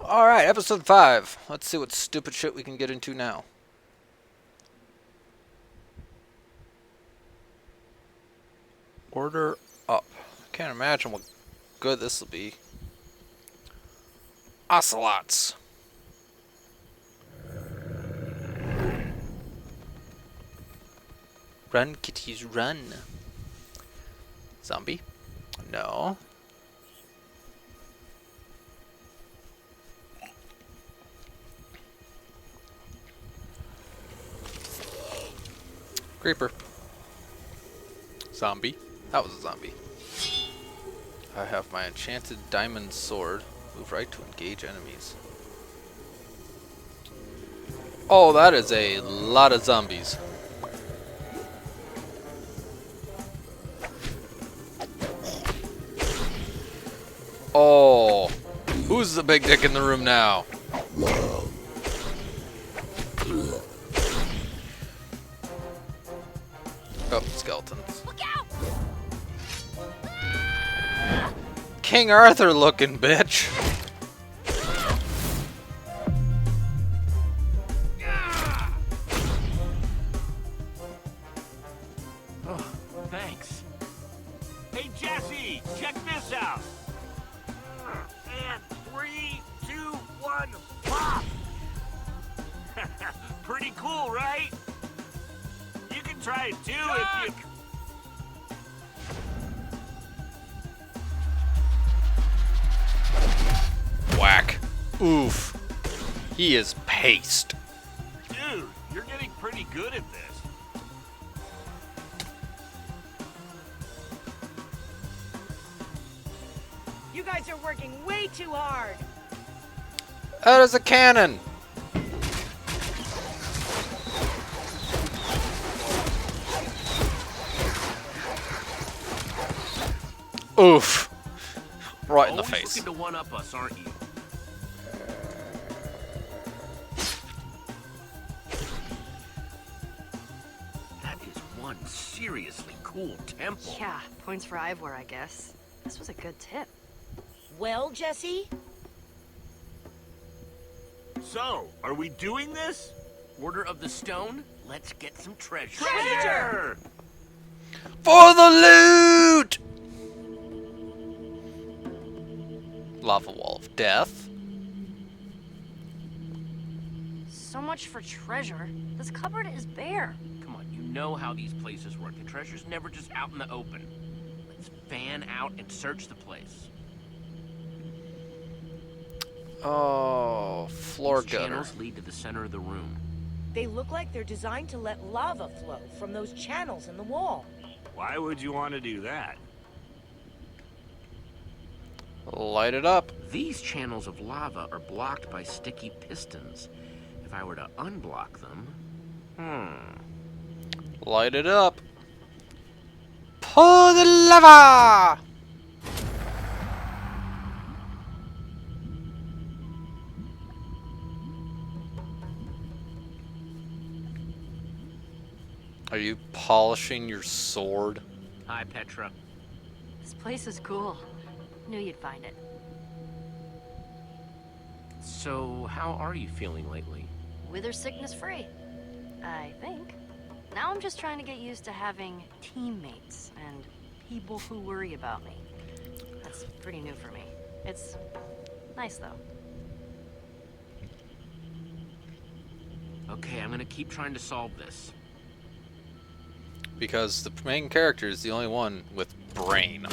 Alright, episode 5. Let's see what stupid shit we can get into now. Order up. Can't imagine what good this will be. Ocelots. Run, kitties, run. Zombie? No. Creeper. Zombie. That was a zombie. I have my enchanted diamond sword. Move right to engage enemies. Oh, that is a lot of zombies. Oh, who's the big dick in the room now? Oh, skeletons. Look out! King Arthur looking bitch. Oh, thanks. Hey, Jesse, check this out. And 3, 2, 1, pop! Pretty cool, right? You can try it too if you... Whack. Oof. He is paste. Dude, you're getting pretty good at this. You guys are working way too hard. That is a cannon. Oof. Right in the Always face. looking to one-up us, aren't you? That is one seriously cool temple. Yeah, points for Ivor, I guess. This was a good tip. Well, Jesse? So, are we doing this? Order of the Stone? Let's get some treasure. Treasure! For the loot! Lava wall of death. So much for treasure. This cupboard is bare. Come on, you know how these places work. The treasure's never just out in the open. Let's fan out and search the place. Oh, floor These gutter. channels lead to the center of the room. They look like they're designed to let lava flow from those channels in the wall. Why would you want to do that? Light it up. These channels of lava are blocked by sticky pistons. If I were to unblock them... Light it up. Pour the lava! Are you polishing your sword? Hi, Petra. This place is cool. Knew you'd find it. So, how are you feeling lately? Wither sickness free. I think. Now I'm just trying to get used to having teammates and people who worry about me. That's pretty new for me. It's nice though. Okay, I'm gonna keep trying to solve this. Because the main character is the only one with brain.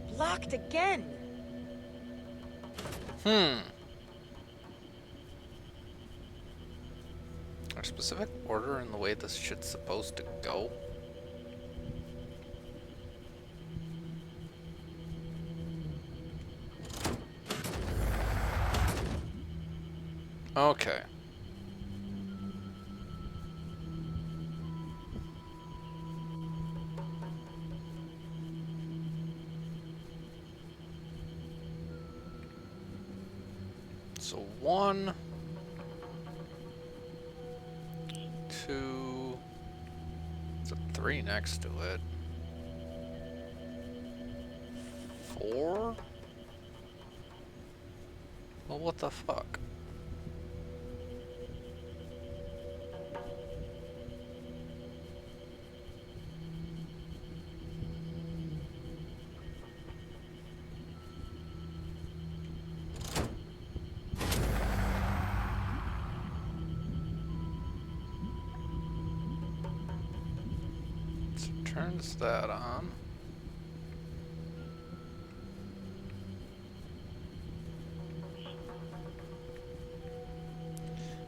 Blocked again. A specific order in the way this shit's supposed to go? Okay. So 1, 2, there's a 3 next to it. 4? Well, what the fuck? So turns that on.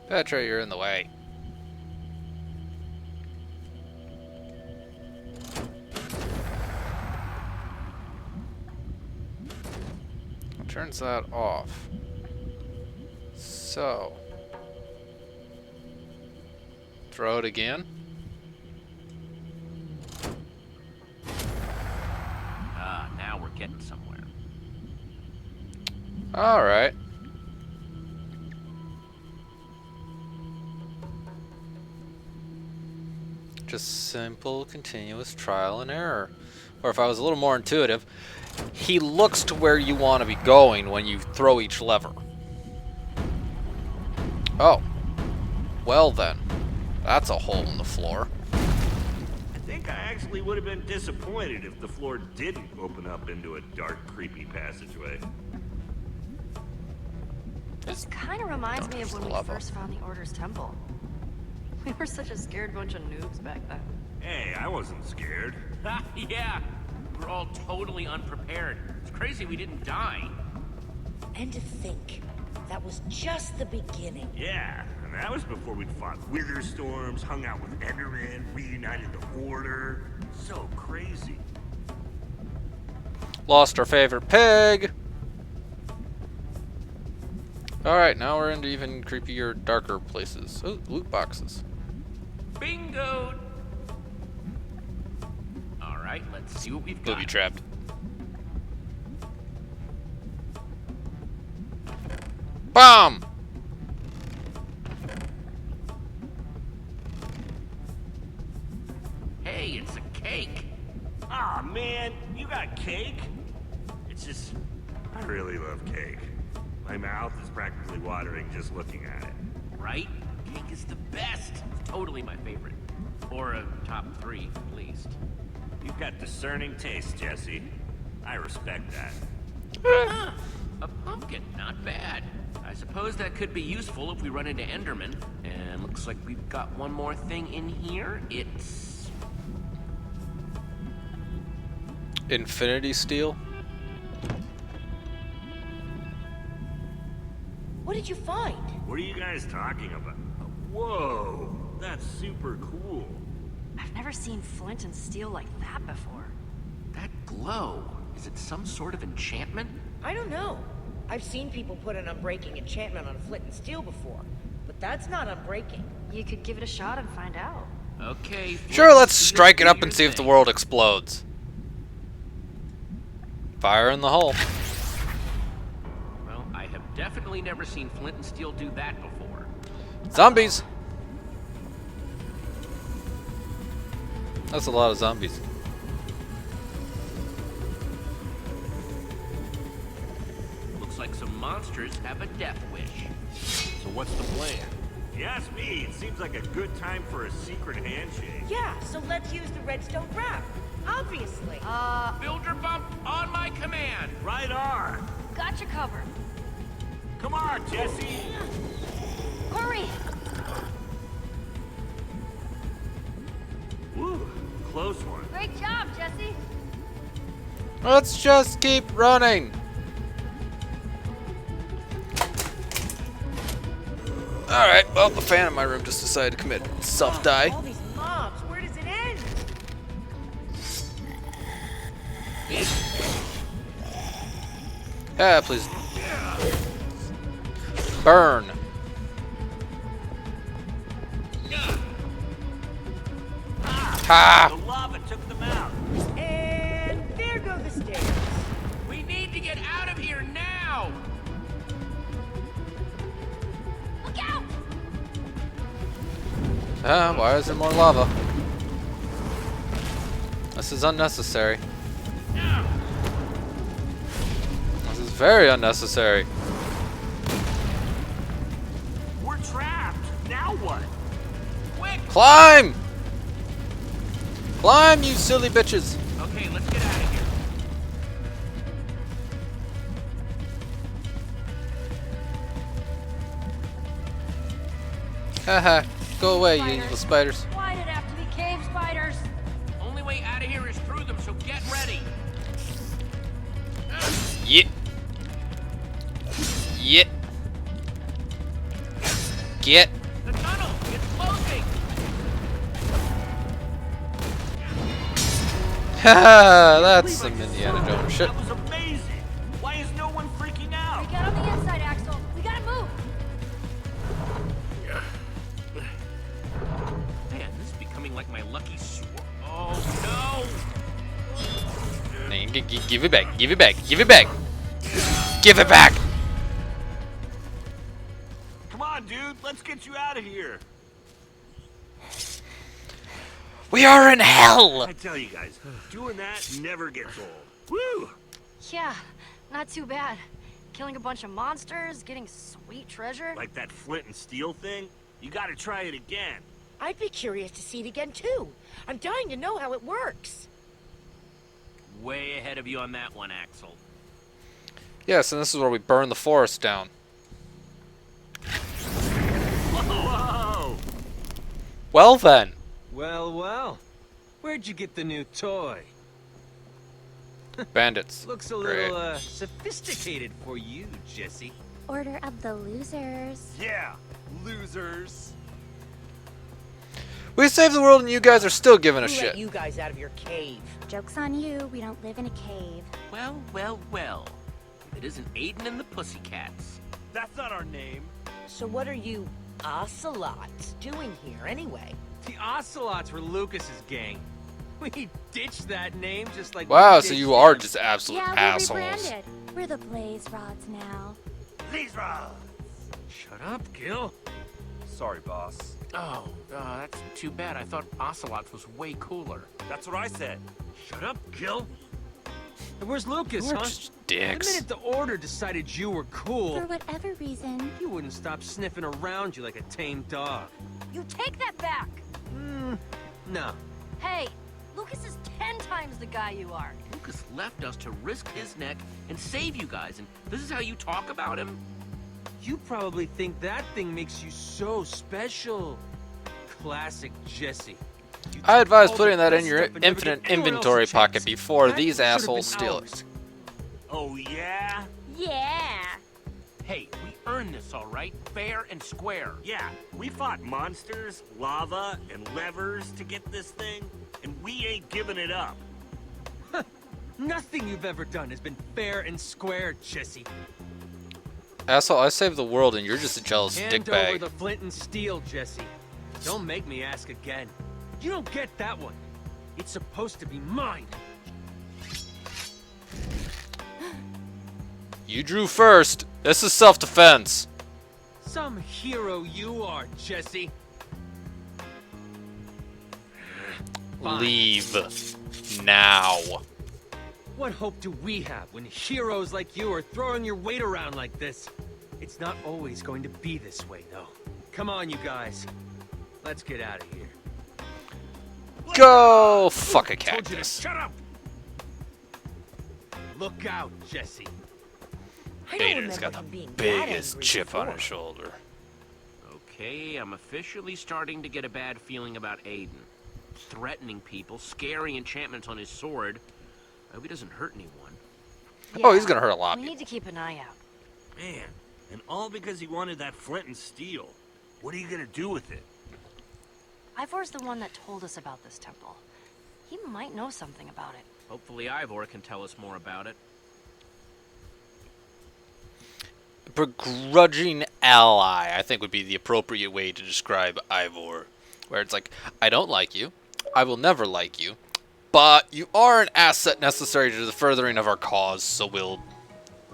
Petra, you're in the way. Turns that off. So, throw it again. Now we're getting somewhere. All right. Just simple, continuous trial and error. Or if I was a little more intuitive, he looks to where you want to be going when you throw each lever. Oh. Well then. That's a hole in the floor. I think I actually would have been disappointed if the floor didn't open up into a dark, creepy passageway. This kind of reminds me of when we Lava. first found the Order's temple. We were such a scared bunch of noobs back then. Hey, I wasn't scared. Yeah, we're all totally unprepared. It's crazy we didn't die. And to think, that was just the beginning. Yeah, and that was before we'd fought wither storms, hung out with Enderman, reunited the Order. So crazy. Lost our favorite pig. Alright, now we're into even creepier, darker places. Oh, loot boxes. Bingo! Alright, let's see what we've got. Booby trapped. Bomb! Hey, it's a cake! Aw, man, you got cake? It's just, I really love cake. My mouth is practically watering just looking at it. Right? Cake is the best! It's totally my favorite. Or a top 3, at least. You've got discerning taste, Jesse. I respect that. Ah, a pumpkin, not bad. I suppose that could be useful if we run into Enderman. And looks like we've got one more thing in here. It's... Infinity Steel? What did you find? What are you guys talking about? Whoa, that's super cool. I've never seen flint and steel like that before. that glow. Is it some sort of enchantment? I don't know. I've seen people put an unbreaking enchantment on flint and steel before, but that's not unbreaking. You could give it a shot and find out. Okay. Sure, let's strike it up and see if the world explodes. Fire in the hole. Well, I have definitely never seen flint and steel do that before. Zombies! That's a lot of zombies. Looks like some monsters have a death wish. So what's the plan? If you ask me, it seems like a good time for a secret handshake. Yeah, so let's use the redstone wrap. Obviously. Builder bump on my command. Right on! Gotcha covered. Come on, Jesse! Hurry! Woo, close one. Great job, Jesse. Let's just keep running. Alright, well, the fan in my room just decided to commit self-die. All these mobs, where does it end? Ah, please. Burn. Ha! The lava took them out. And there go the stairs. We need to get out of here now. Why is there more lava? This is unnecessary. This is very unnecessary. We're trapped. Now what? Quick! Climb! Climb, you silly bitches! Okay, let's get out of here. Haha, go away, you evil spiders. Why did it have to be cave spiders? Only way out of here is through them, so get ready. Yeah. Yeah. Get. The tunnel! It's closing! Haha, that's some Indiana Jones shit. That was amazing. Why is no one freaking out? Get on the inside, Axel. We gotta move. Man, this is becoming like my lucky sword. Oh no! Hey, give it back, give it back, give it back! Give it back! Come on, dude. Let's get you out of here. We are in hell! I tell you guys, doing that never gets old. Woo! Yeah, not too bad. Killing a bunch of monsters, getting sweet treasure. Like that flint and steel thing? You gotta try it again. I'd be curious to see it again, too. I'm dying to know how it works. Way ahead of you on that one, Axel. Yes, and this is where we burn the forest down. Whoa! Well then. Well, well. Where'd you get the new toy? Bandits. Looks a Great. little, sophisticated for you, Jesse. Order of the losers. Yeah, losers. We saved the world and you guys are still giving a Who shit. let you guys out of your cave? Joke's on you, we don't live in a cave. Well, well, well. If it isn't Aiden and the Pussycats. That's not our name. So what are you ocelots doing here, anyway? The Ocelots were Lucas's gang. We ditched that name just like Wow, we so ditched you are him. just absolute Yeah, we assholes. rebranded. We're the Blaze Rods now. Please, Rob. Shut up, Gil. Sorry, boss. Oh, that's too bad. I thought Ocelots was way cooler. That's what I said. Shut up, Gil. And where's Lucas, We're huh? just The dicks. minute the Order decided you were cool, For whatever reason, he wouldn't stop sniffing around you like a tame dog. You take that back. No. Hey, Lucas is 10 times the guy you are. Lucas left us to risk his neck and save you guys, and this is how you talk about him? You probably think that thing makes you so special. Classic Jesse. You I took advise all putting the that in best your stuff and never infinite gave anyone else a inventory pocket chance. before That these should've been assholes steal it. ours. Oh, yeah? yeah. Hey, we earned this, all right? Fair and square. Yeah, we fought monsters, lava, and levers to get this thing, and we ain't giving it up. Nothing you've ever done has been fair and square, Jesse. Asshole, I saved the world and you're just a jealous Hand over dickbag. the flint and steel, Jesse. Don't make me ask again. You don't get that one. It's supposed to be mine. You drew first. This is self-defense. Some hero you are, Jesse. Fine. Leave. Now. What hope do we have when heroes like you are throwing your weight around like this? It's not always going to be this way, though. Come on, you guys. Let's get out of here. Go fuck a Told you to cactus. shut up! Look out, Jesse. I don't Aiden's remember got him the being that biggest angry chip on before. his shoulder. Okay, I'm officially starting to get a bad feeling about Aiden. Threatening people, scary enchantments on his sword. I hope he doesn't hurt anyone. Oh, he's gonna hurt a lot of We people. need to keep an eye out. Man, and all because he wanted that flint and steel. What are you gonna do with it? Ivor's the one that told us about this temple. He might know something about it. Hopefully Ivor can tell us more about it. Begrudging ally, I think, would be the appropriate way to describe Ivor. Where it's like, I don't like you, I will never like you, but you are an asset necessary to the furthering of our cause, so we'll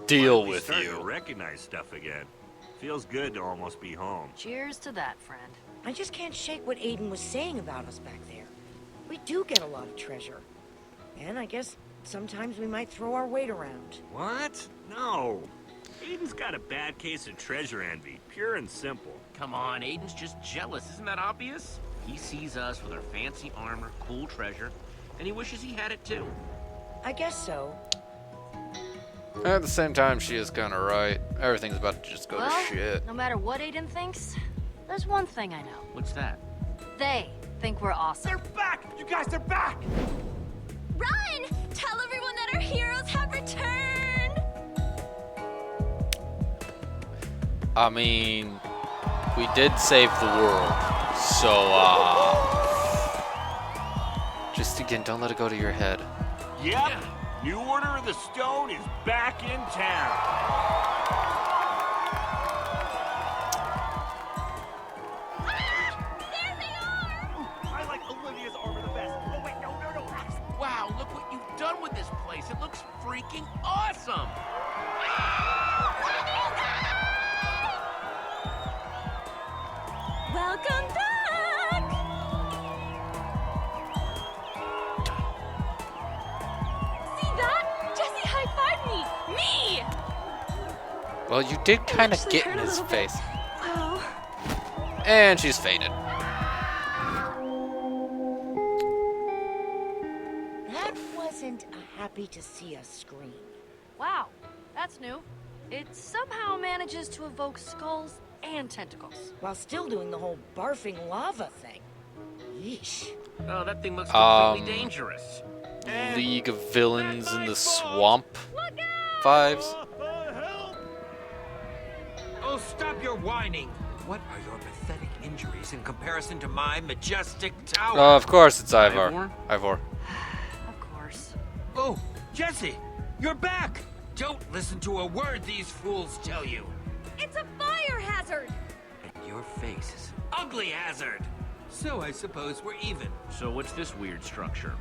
deal Finally with starting to you. recognize stuff again. Feels good to almost be home. Cheers to that, friend. I just can't shake what Aiden was saying about us back there. We do get a lot of treasure. And I guess sometimes we might throw our weight around. What? No. Aiden's got a bad case of treasure envy, pure and simple. Come on, Aiden's just jealous. Isn't that obvious? He sees us with our fancy armor, cool treasure, and he wishes he had it too. I guess so. At the same time, she is kind of right. Everything's about to just go Well, to shit. no matter what Aiden thinks, there's one thing I know. What's that? They think we're awesome. They're back! You guys, they're back! Run! Tell everyone that our heroes have returned! I mean, we did save the world. So, just again, don't let it go to your head. Yep. New Order of the Stone is back in town. There they are! I like Olivia's armor the best. Oh wait, no. Wow, look what you've done with this place. It looks freaking awesome. Welcome back! See that? Jesse high-fived me! Me! Well, you did kind of actually get in hurt a his little bit. face. Oh. And she's faded. That wasn't a happy to see us scream. Wow, that's new. It somehow manages to evoke skulls and tentacles. While still doing the whole barfing lava thing. Yeesh. Oh, that thing looks completely Um, dangerous. League of Villains in the Swamp vibes. Oh, stop your whining! What are your pathetic injuries in comparison to my majestic tower? Of course, it's Ivor. Ivor? Ivor. Of course. Oh, Jesse, you're back! Don't listen to a word these fools tell you. It's a fire hazard! And your face is an ugly hazard. So I suppose we're even. So what's this weird structure?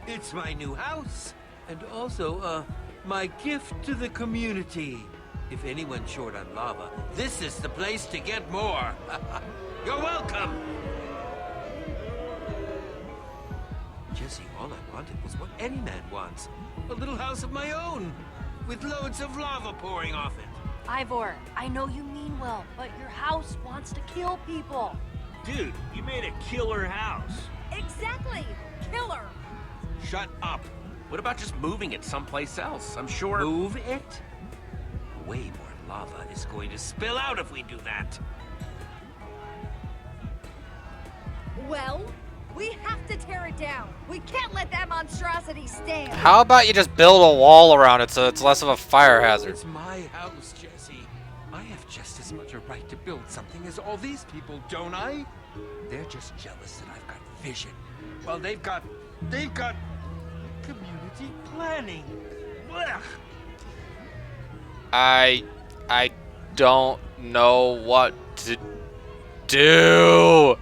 It's my new house. And also, my gift to the community. If anyone's short on lava, this is the place to get more. You're welcome! Jesse, all I wanted was what any man wants. A little house of my own, with loads of lava pouring off it. Ivor, I know you mean well, but your house wants to kill people. Dude, you made a killer house. Exactly! Killer! Shut up. What about just moving it someplace else? I'm sure... Move it? Way more lava is going to spill out if we do that. Well, we have to tear it down. We can't let that monstrosity stand. How about you just build a wall around it so it's less of a fire hazard? It's my house, Jesse. I have just as much a right to build something as all these people, don't I? They're just jealous that I've got vision. Well, they've got community planning. Blech. I don't know what to do.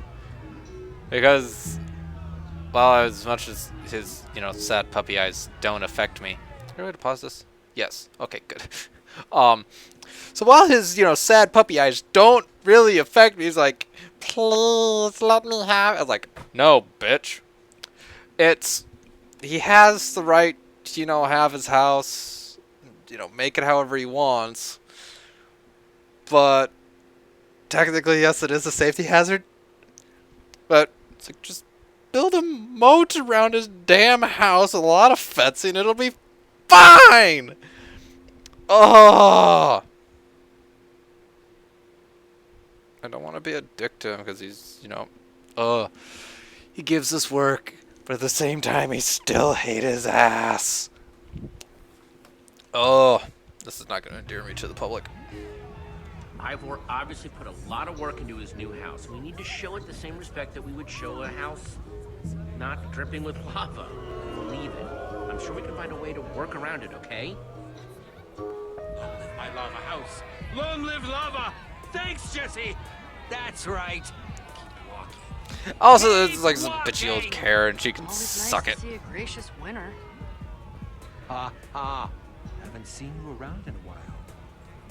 Because, well, as much as his, sad puppy eyes don't affect me. Is there a way to pause this? Yes. Okay, good. So while his, sad puppy eyes don't really affect me, he's like, please let me have. I was like, no, bitch. He has the right to, have his house, make it however he wants. But technically, yes, it is a safety hazard. But it's like, just build a moat around his damn house with a lot of fencing. It'll be fine. Oh, I don't want to be a dick to him because he's, he gives us work, but at the same time, he still hates his ass. Oh, this is not going to endear me to the public. Ivor obviously put a lot of work into his new house. We need to show it the same respect that we would show a house not dripping with lava. Believe it. I'm sure we can find a way to work around it, okay? Long live my lava house. Long live lava. Thanks, Jesse. That's right. Keep walking. Also, it's like some bitchy old Karen. She can Always suck nice it. to see a gracious winner. Haven't seen you around in a while.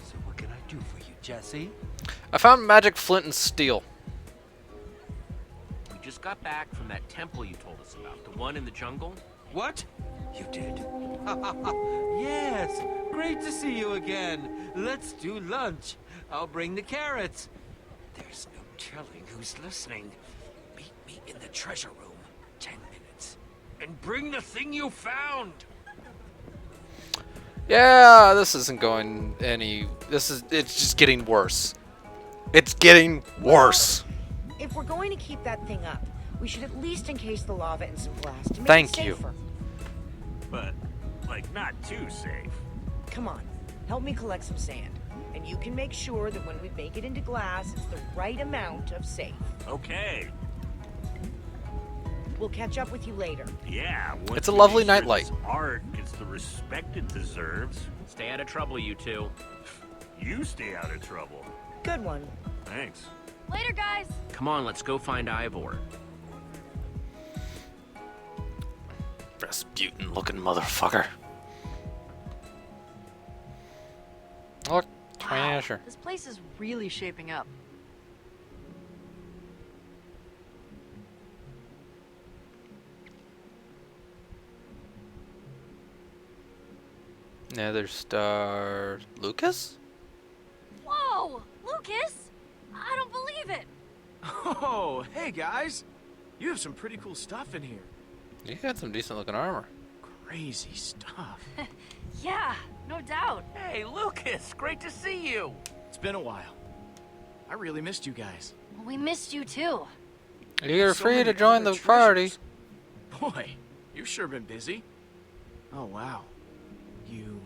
So what can I do for you, Jesse? I found magic flint and steel. just got back from that temple you told us about, the one in the jungle. What? You did? Yes, great to see you again. Let's do lunch. I'll bring the carrots. There's no telling who's listening. Meet me in the treasure room. 10 minutes. And bring the thing you found. Yeah, this isn't going any... it's just getting worse. It's getting worse. If we're going to keep that thing up, we should at least encase the lava in some glass to make Thank it you. safer. But, like, not too safe. Come on, help me collect some sand. And you can make sure that when we make it into glass, it's the right amount of safe. Okay. We'll catch up with you later. Yeah, once It's a we lovely make sure nightlight. this art gets the respect it deserves. Stay out of trouble, you two. You stay out of trouble. Good one. Thanks. Later, guys. Come on, let's go find Ivor. Rasputin-looking motherfucker. Look, treasure. This place is really shaping up. Nether Star... Lucas? Whoa! Lucas! I don't believe it! Oh, hey guys! You have some pretty cool stuff in here. You got some decent looking armor. Crazy stuff. Yeah, no doubt. Hey, Lucas! Great to see you! It's been a while. I really missed you guys. Well, we missed you too. You're So free many to join other the party. treasures. Boy, you've sure been busy. Oh wow. You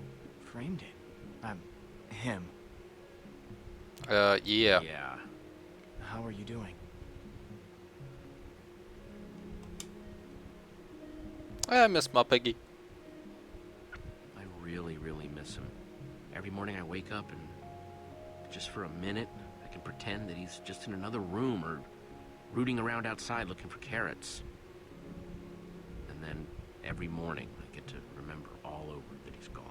framed it. Him. Yeah. Yeah. How are you doing? I miss my piggy. I really, really miss him. Every morning I wake up and just for a minute, I can pretend that he's just in another room or rooting around outside looking for carrots. And then every morning I get to remember all over that he's gone.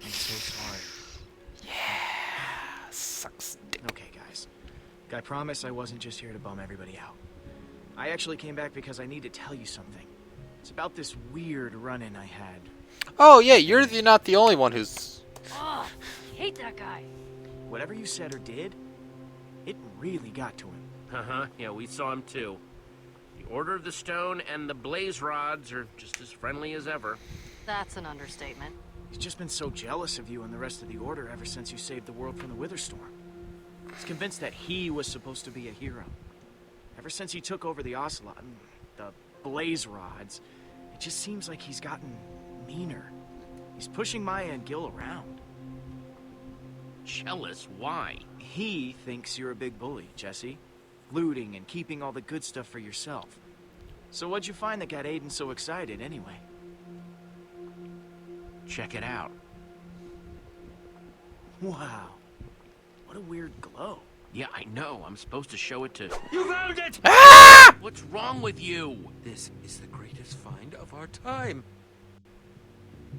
I'm so sorry. Sucks dick. Okay, guys. I promise I wasn't just here to bum everybody out. I actually came back because I need to tell you something. It's about this weird run-in I had. Oh yeah, not the only one who's... Ugh, I hate that guy. Whatever you said or did, it really got to him. Uh-huh, yeah, we saw him too. The Order of the Stone and the Blaze Rods are just as friendly as ever. That's an understatement. He's just been so jealous of you and the rest of the Order ever since you saved the world from the Witherstorm. He's convinced that he was supposed to be a hero. Ever since he took over the Ocelot, the Blaze Rods, it just seems like he's gotten meaner. He's pushing Maya and Gil around. Jealous? Why? He thinks you're a big bully, Jesse. Looting and keeping all the good stuff for yourself. So what'd you find that got Aiden so excited anyway? Check it out. Wow. What a weird glow. Yeah, I know. I'm supposed to show it to... You found it! What's wrong with you? This is the greatest find of our time.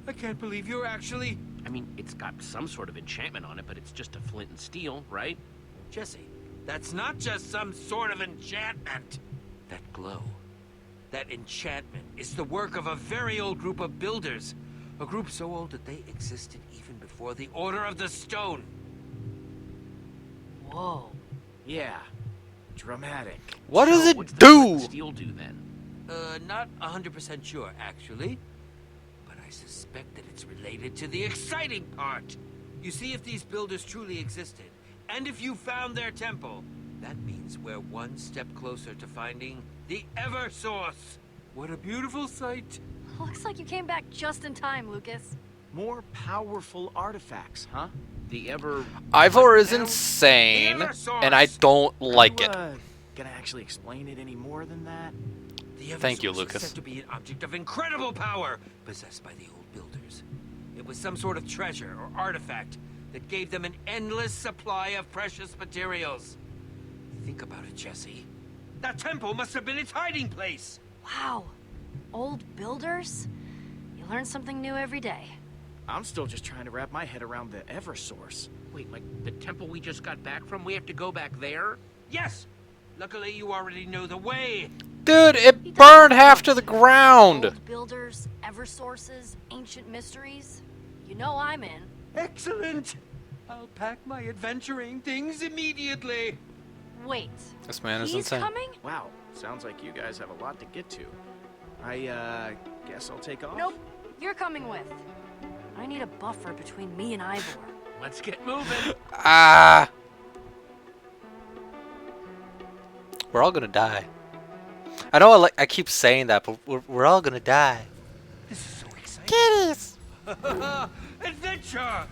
I can't believe you're actually... I mean, it's got some sort of enchantment on it, but it's just a flint and steel, right? Jesse, that's not just some sort of enchantment. That glow, that enchantment is the work of a very old group of builders. A group so old that they existed even before the Order of the Stone. Whoa. Yeah. Dramatic. What does So it what's the flint do? and steel do then? Not 100% sure, actually. But I suspect that it's related to the exciting part. You see, if these builders truly existed, and if you found their temple, that means we're one step closer to finding the Eversource. What a beautiful sight. Looks like you came back just in time, Lucas. More powerful artifacts, huh? The ever... Ivor is Now, insane, the Eversource. and I don't like Are it. you, gonna actually explain it any more than that? The Thank you, Eversource Lucas. is said to be an object of incredible power, possessed by the old builders. It was some sort of treasure or artifact that gave them an endless supply of precious materials. Think about it, Jesse. That temple must have been its hiding place. Wow. Old builders? You learn something new every day. I'm still just trying to wrap my head around the Eversource. Wait, like the temple we just got back from? We have to go back there? Yes! Luckily, you already know the way. Dude, He it doesn't burned know half to the it. ground. Old builders, ever sources, ancient mysteries. You know I'm in. Excellent! I'll pack my adventuring things immediately. Wait. This man is He's insane. coming? Wow, sounds like you guys have a lot to get to. I guess I'll take off. Nope. You're coming with. I need a buffer between me and Ivor. Let's get moving. Ah. We're all gonna die. I know I keep saying that, but we're all gonna die. This is so exciting. Kitties! Adventure!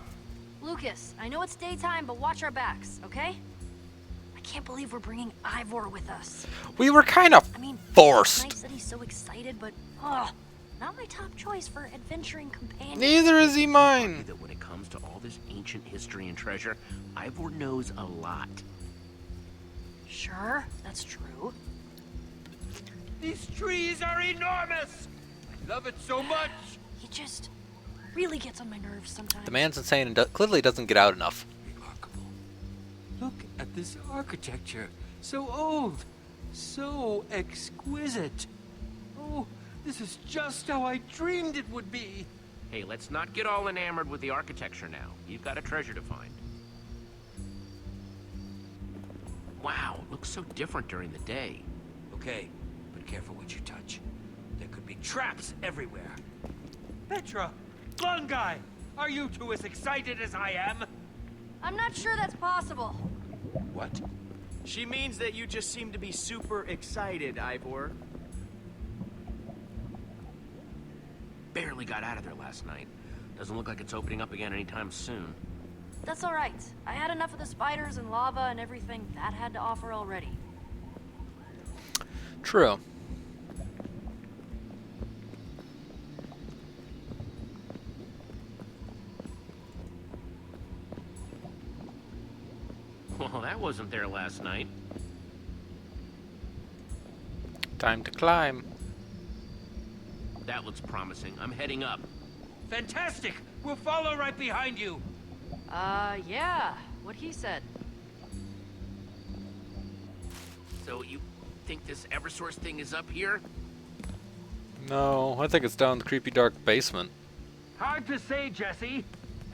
Lucas, I know it's daytime, but watch our backs, okay? I can't believe we're bringing Ivor with us. We were kind of I mean, forced. it's nice that he's so excited, but not my top choice for adventuring companion. Neither is he mine. That when it comes to all this ancient history and treasure, Ivor knows a lot. Sure, that's true. These trees are enormous! I love it so much! He just really gets on my nerves sometimes. The man's insane and clearly doesn't get out enough. Remarkable. Look at this architecture. So old. So exquisite. Oh, this is just how I dreamed it would be. Hey, let's not get all enamored with the architecture now. You've got a treasure to find. Wow, it looks so different during the day. Okay, but careful what you touch. There could be traps everywhere. Petra! Long guy! Are you two as excited as I am? I'm not sure that's possible. What? She means that you just seem to be super excited, Ivor. Barely got out of there last night. Doesn't look like it's opening up again anytime soon. That's all right. I had enough of the spiders and lava and everything that had to offer already. True. Well, that wasn't there last night. Time to climb. That looks promising. I'm heading up. Fantastic! We'll follow right behind you. Yeah. What he said. So you think this Eversource thing is up here? No, I think it's down in the creepy dark basement. Hard to say, Jesse.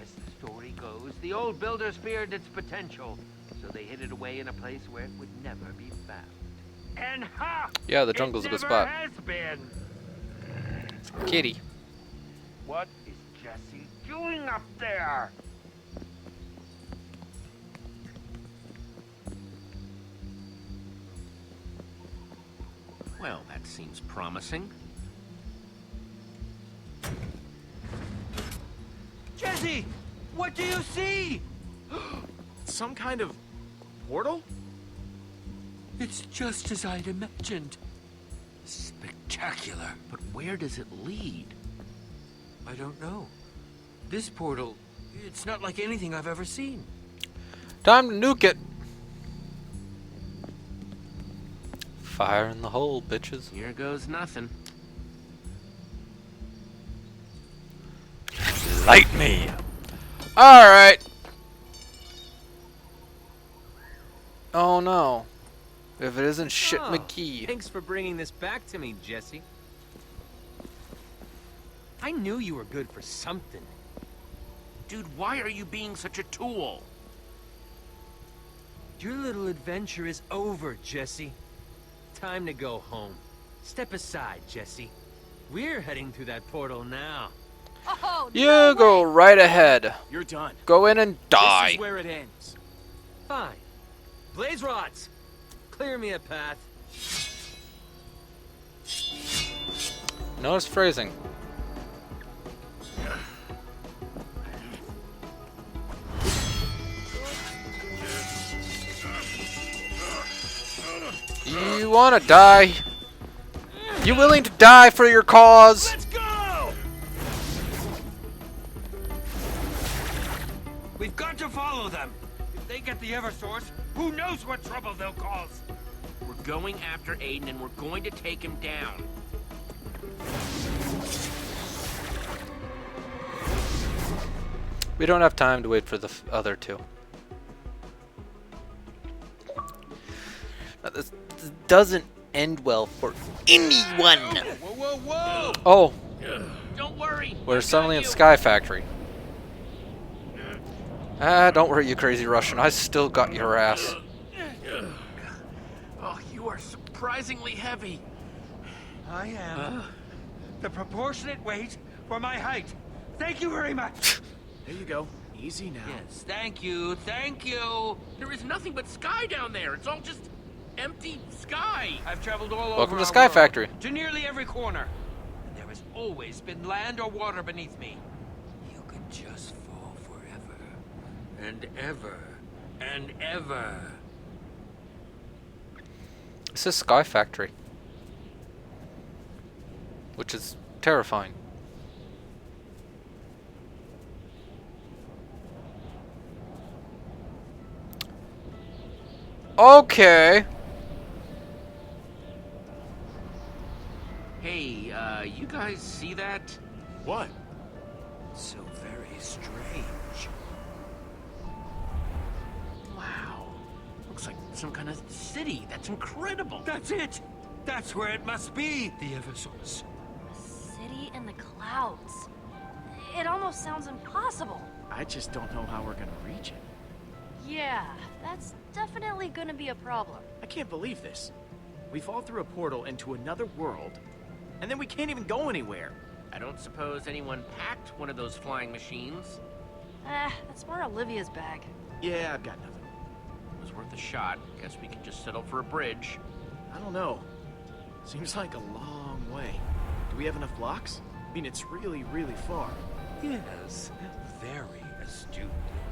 As the story goes, the old builders feared its potential, so they hid it away in a place where it would never be found. And ha! Yeah, the jungle's a good spot. Has been. Kitty. What is Jesse doing up there? Well, that seems promising. Jesse! What do you see? Some kind of portal? It's just as I'd imagined. Spectacular. But where does it lead? I don't know. This portal, it's not like anything I've ever seen. Time to nuke it. Fire in the hole, bitches. Here goes nothing. Light me. Alright. Oh no. If it isn't Shit Oh, McGee. Thanks for bringing this back to me, Jesse. I knew you were good for something. Dude, why are you being such a tool? Your little adventure is over, Jesse. Time to go home. Step aside, Jesse. We're heading through that portal now. Oh, You no go way. right ahead. You're done. Go in and This die. is where it ends. Fine. Blaze rods! Clear me a path. Notice phrasing. You wanna die? You willing to die for your cause? Let's go! We've got to follow them. If they get the Eversource, who knows what trouble they'll cause? We're going after Aiden and we're going to take him down. We don't have time to wait for the other two. doesn't end well for anyone. Whoa, whoa, whoa! Oh, Don't worry. we're I got suddenly in you. Sky Factory. Ah, don't worry, you crazy Russian. I still got your ass. Oh, you are surprisingly heavy. I am the proportionate weight for my height. Thank you very much. There you go. Easy now. Yes, thank you, thank you. There is nothing but sky down there. It's all just empty sky. I've traveled all Welcome over to our Sky world, Factory. to nearly every corner, and there has always been land or water beneath me. You could just fall forever and ever and ever. This is Sky Factory, which is terrifying. Okay. Hey, you guys see that? What? So very strange. Wow. Looks like some kind of city. That's incredible. That's it. That's where it must be. The Eversource. City in the clouds. It almost sounds impossible. I just don't know how we're gonna reach it. Yeah, that's definitely gonna be a problem. I can't believe this. We fall through a portal into another world, and then we can't even go anywhere. I don't suppose anyone packed one of those flying machines. That's more Olivia's bag. Yeah, I've got nothing. It was worth a shot. Guess we can just settle for a bridge. I don't know. Seems like a long way. Do we have enough blocks? I mean, it's really, really far. Yes, very astute,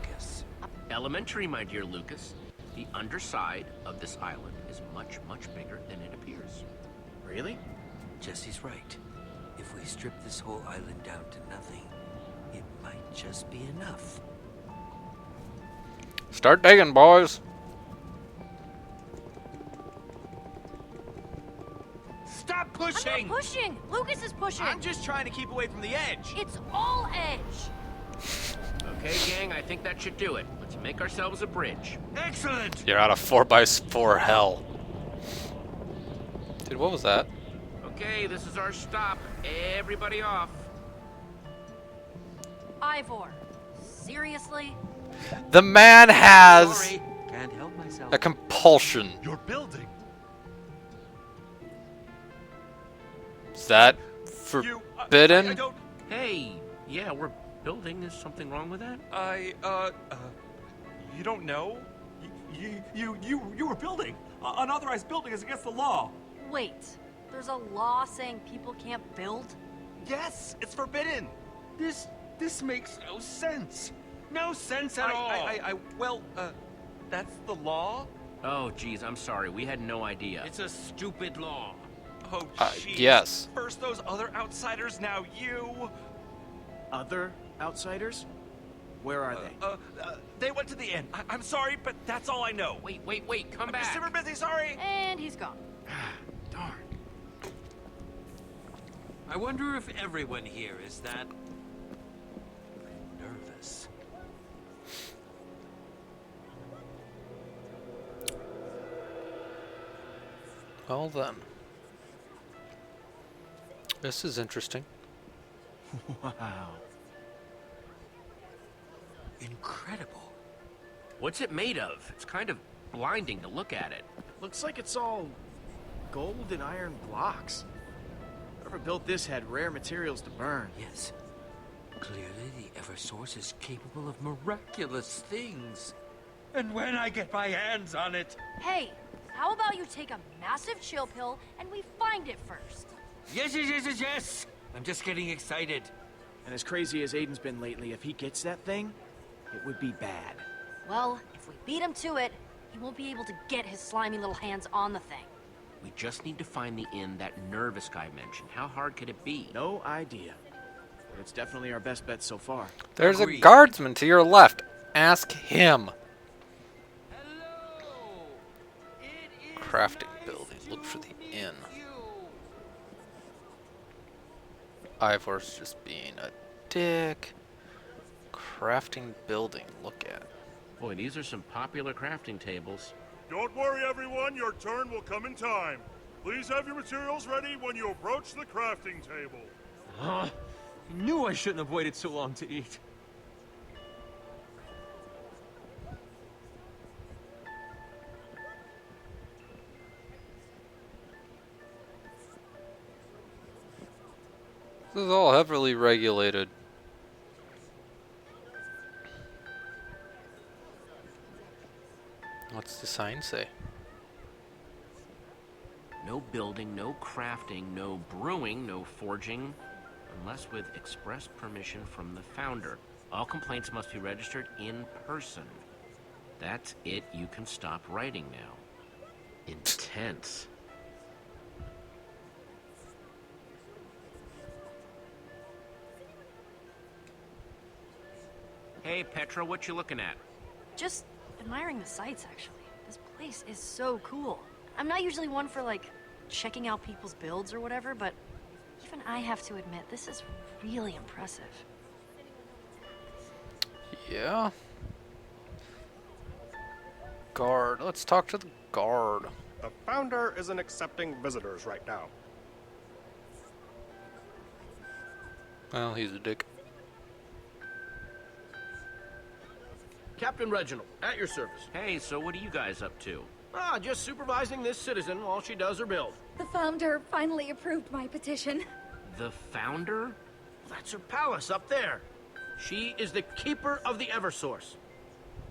Lucas. Elementary, my dear Lucas. The underside of this island is much, much bigger than it appears. Really? Jesse's right. If we strip this whole island down to nothing, it might just be enough. Start digging, boys. Stop I'm pushing! not pushing! Lucas is pushing! I'm just trying to keep away from the edge. It's all edge! Okay, gang, I think that should do it. Let's make ourselves a bridge. Excellent! You're out of 4x4 hell. Dude, what was that? Okay, this is our stop. Everybody off. Ivor, seriously? The man has Sorry, can't help myself. a compulsion. You're building. Is that You. forbidden? I don't. Hey, yeah, we're building. Is something wrong with that? You don't know? You were building. Unauthorized building is against the law. Wait, there's a law saying people can't build? Yes, it's forbidden. This makes no sense. No sense at all. Well, that's the law? Oh, geez, I'm sorry. We had no idea. It's a stupid law. Oh, jeez. Yes. First those other outsiders, now you. Other outsiders? Where are they? They went to the inn. I'm sorry, but that's all I know. Wait, come I'm back. just super busy, sorry. And he's gone. Darn. I wonder if everyone here is that nervous. Well then. This is interesting. Wow. Incredible. What's it made of? It's kind of blinding to look at it. Looks like it's all gold and iron blocks. Whoever built this had rare materials to burn. Yes. Clearly, the Eversource is capable of miraculous things. And when I get my hands on it. Hey, how about you take a massive chill pill and we find it first? Yes! I'm just getting excited. And as crazy as Aiden's been lately, if he gets that thing, it would be bad. Well, if we beat him to it, he won't be able to get his slimy little hands on the thing. We just need to find the inn that nervous guy mentioned. How hard could it be? No idea. But it's definitely our best bet so far. There's a Agreed. guardsman to your left. Ask him. Hello. It is Crafting nice building. Look for the to inn. meet you. Ivor's just being a dick. Crafting building. Look at. Boy, these are some popular crafting tables. Don't worry, everyone. Your turn will come in time. Please have your materials ready when you approach the crafting table. Huh? I knew I shouldn't have waited so long to eat. This is all heavily regulated. What's the sign say? No building, no crafting, no brewing, no forging, unless with express permission from the founder. All complaints must be registered in person. That's it. You can stop writing now. Intense. Hey, Petra, what you looking at? Just admiring the sights, actually. This place is so cool. I'm not usually one for, like, checking out people's builds or whatever, but even I have to admit, this is really impressive. Yeah. Guard. Let's talk to the guard. The founder isn't accepting visitors right now. Well, he's a dick. Captain Reginald, at your service. Hey, so what are you guys up to? Just supervising this citizen while she does her build. The founder finally approved my petition. The founder? That's her palace up there. She is the keeper of the Eversource.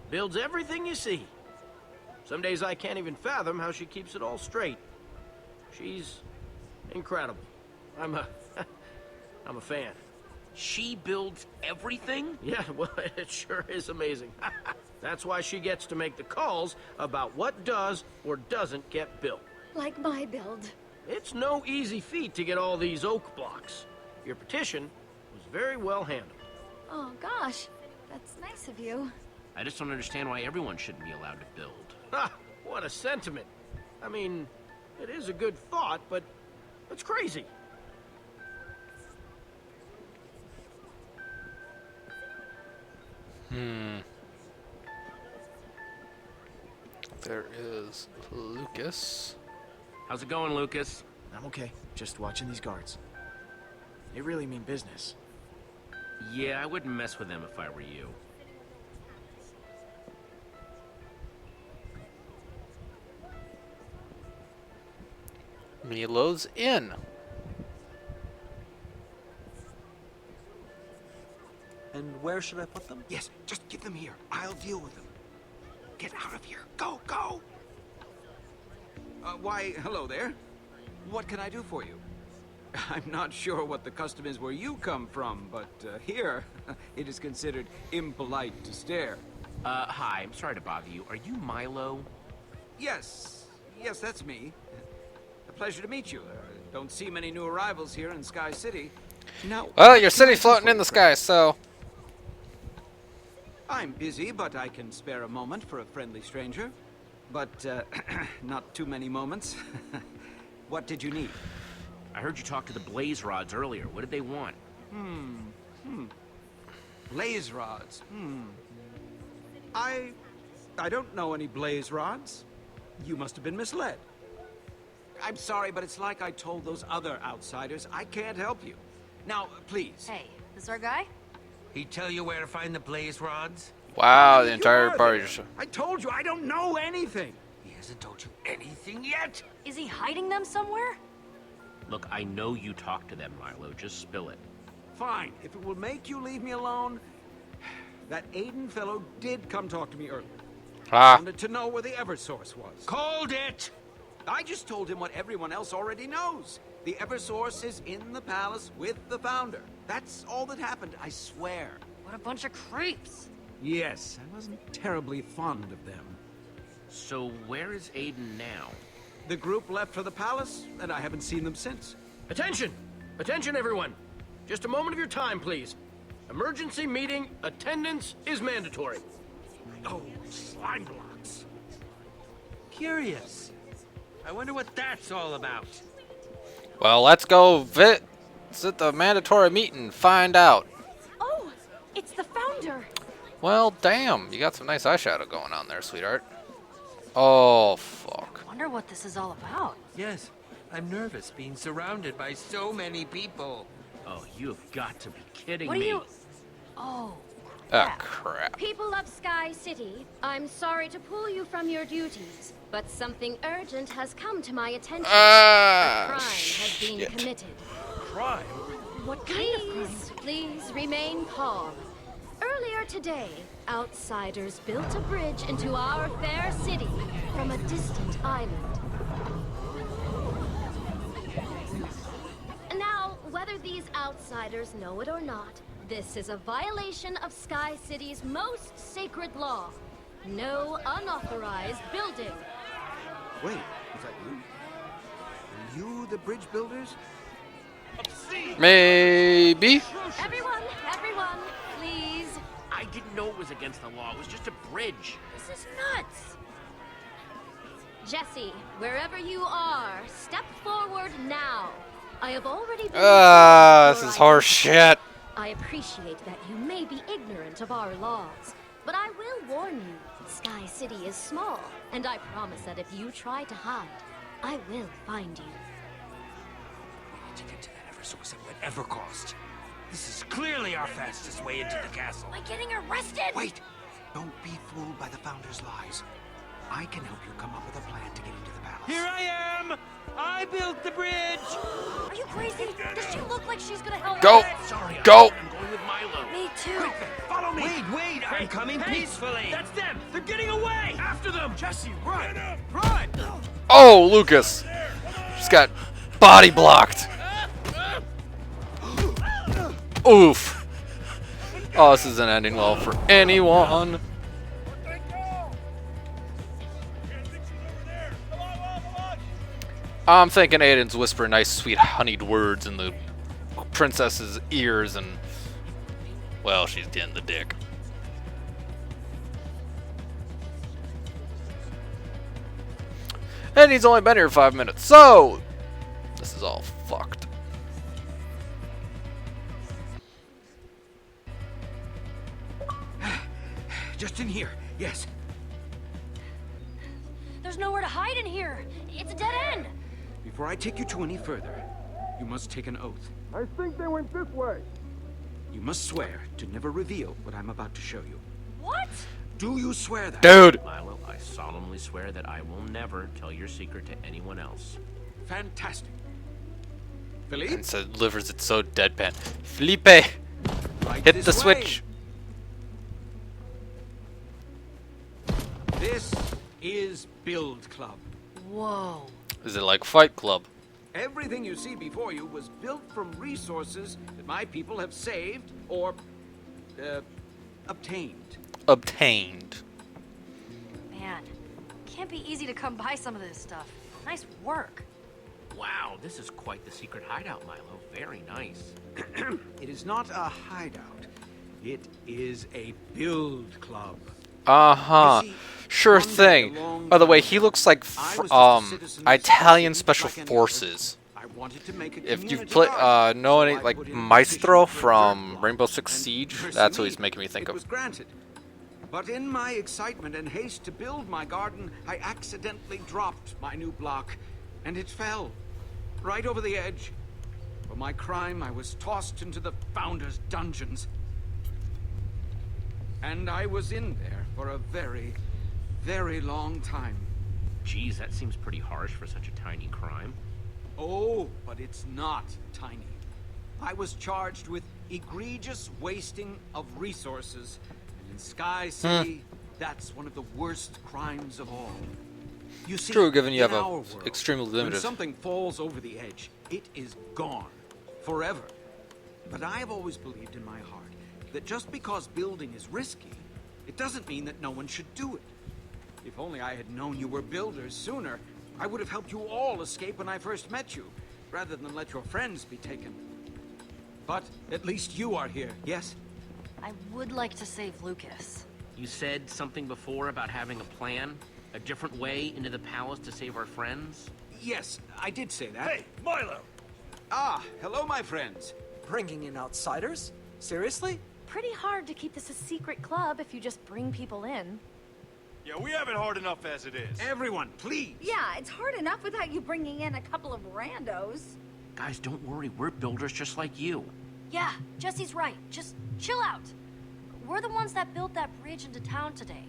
Builds everything you see. Some days I can't even fathom how she keeps it all straight. She's incredible. I'm a fan. She builds everything? Yeah, well, it sure is amazing. That's why she gets to make the calls about what does or doesn't get built. Like my build. It's no easy feat to get all these oak blocks. Your petition was very well handled. Oh gosh, that's nice of you. I just don't understand why everyone shouldn't be allowed to build. Ha! What a sentiment. I mean, it is a good thought, but it's crazy. There is Lucas. How's it going, Lucas? I'm okay. Just watching these guards. They really mean business. Yeah, I wouldn't mess with them if I were you. Milo's in. And where should I put them? Yes, just get them here. I'll deal with them. Get out of here. Go, go! Why, hello there. What can I do for you? I'm not sure what the custom is where you come from, but here, it is considered impolite to stare. Hi, I'm sorry to bother you. Are you Milo? Yes, that's me. A pleasure to meet you. Don't see many new arrivals here in Sky City. Now, Well, your city's floating in the sky, so... I'm busy, but I can spare a moment for a friendly stranger. But, not too many moments. What did you need? I heard you talk to the Blaze Rods earlier. What did they want? Blaze rods. I don't know any blaze rods. You must have been misled. I'm sorry, but it's like I told those other outsiders. I can't help you. Now, please. Hey, this our guy? He tell you where to find the blaze rods? Wow, the You entire are party there. just... I told you I don't know anything. He hasn't told you anything yet? Is he hiding them somewhere? Look, I know you talked to them, Milo. Just spill it. Fine. If it will make you leave me alone, that Aiden fellow did come talk to me earlier. Wanted to know where the Eversource was. Called it! I just told him what everyone else already knows. The Eversource is in the palace with the founder. That's all that happened, I swear. What a bunch of creeps. Yes, I wasn't terribly fond of them. So where is Aiden now? The group left for the palace, and I haven't seen them since. Attention! Attention, everyone! Just a moment of your time, please. Emergency meeting attendance is mandatory. Oh, slime blocks. Curious. I wonder what that's all about. Well, let's go visit the mandatory meeting, find out. Oh, it's the founder. Well, damn, you got some nice eyeshadow going on there, sweetheart. Oh, fuck. Wonder what this is all about. Yes, I'm nervous being surrounded by so many people. Oh, you've got to be kidding What me. are you... Oh, Ah, crap. People of Sky City, I'm sorry to pull you from your duties, but something urgent has come to my attention. A crime has been shit. committed. Crime? what kind of crime? Please remain calm. Earlier today, outsiders built a bridge into our fair city from a distant island. Now, whether these outsiders know it or not, this is a violation of Sky City's most sacred law. No unauthorized building. Wait, is that you? Are you the bridge builders? Maybe? Everyone, please. I didn't know it was against the law. It was just a bridge. This is nuts. Jesse, wherever you are, step forward now. I have already been This is horse shit. I appreciate that you may be ignorant of our laws, but I will warn you, Sky City is small, and I promise that if you try to hide, I will find you. We need to get to that Eversource at whatever cost. This is clearly our fastest way into the castle. Am I getting arrested? Wait! Don't be fooled by the Founder's lies. I can help you come up with a plan to get into the palace. Here I am! I built the bridge! Are you crazy? Does she look like she's gonna help Go! us? Sorry, Go! I'm going with Milo. Me too. Quick, follow me. Wait, I'm coming peacefully! That's them. They're getting away. After them. Jesse, run! Run! Oh, Lucas. Just got body blocked. Oof. Oh, this isn't ending well for anyone. I'm thinking Aiden's whispering nice, sweet, honeyed words in the princess's ears, and, well, she's getting the dick. And he's only been here 5 minutes, so this is all fucked. Just in here, yes. There's nowhere to hide in here. It's a dead end. Before I take you to any further, you must take an oath. I think they went this way. You must swear to never reveal what I'm about to show you. What? Do you swear that? Dude. Milo, I solemnly swear that I will never tell your secret to anyone else. Fantastic. Philippe? And so delivers it so deadpan. Felipe, Right hit this the way. switch. This is Build Club. Whoa. Is it like Fight Club? Everything you see before you was built from resources that my people have saved or obtained. Obtained. Man, can't be easy to come by some of this stuff. Nice work. Wow, this is quite the secret hideout, Milo. Very nice. It is not a hideout. It is a build club. Uh-huh. You see, Sure one day, thing. a long By the way, time he ago, looks like I was just a citizen of Italian Sicily Special like any Forces. other. I wanted to make a If you community play, garden, know so any I like put in a Maestro petition for a dirt from block, Rainbow Six and Siege, mercy that's what me, he's making me think it of. was granted. But in my excitement and haste to build my garden, I accidentally dropped my new block, and it fell right over the edge. For my crime, I was tossed into the Founder's dungeons. And I was in there for a very, very long time. Geez, that seems pretty harsh for such a tiny crime. Oh, but it's not tiny. I was charged with egregious wasting of resources. And in Sky City, that's one of the worst crimes of all. You see, True, given you in have a our world, extremely when limited. something falls over the edge, it is gone. Forever. But I have always believed in my heart that just because building is risky, it doesn't mean that no one should do it. If only I had known you were builders sooner, I would have helped you all escape when I first met you, rather than let your friends be taken. But at least you are here, yes? I would like to save Lucas. You said something before about having a plan? A different way into the palace to save our friends? Yes, I did say that. Hey, Milo! Ah, hello, my friends. Bringing in outsiders? Seriously? Pretty hard to keep this a secret club if you just bring people in. Yeah, we have it hard enough as it is. Everyone, please. Yeah, it's hard enough without you bringing in a couple of randos. Guys, don't worry. We're builders just like you. Yeah, Jesse's right. Just chill out. We're the ones that built that bridge into town today.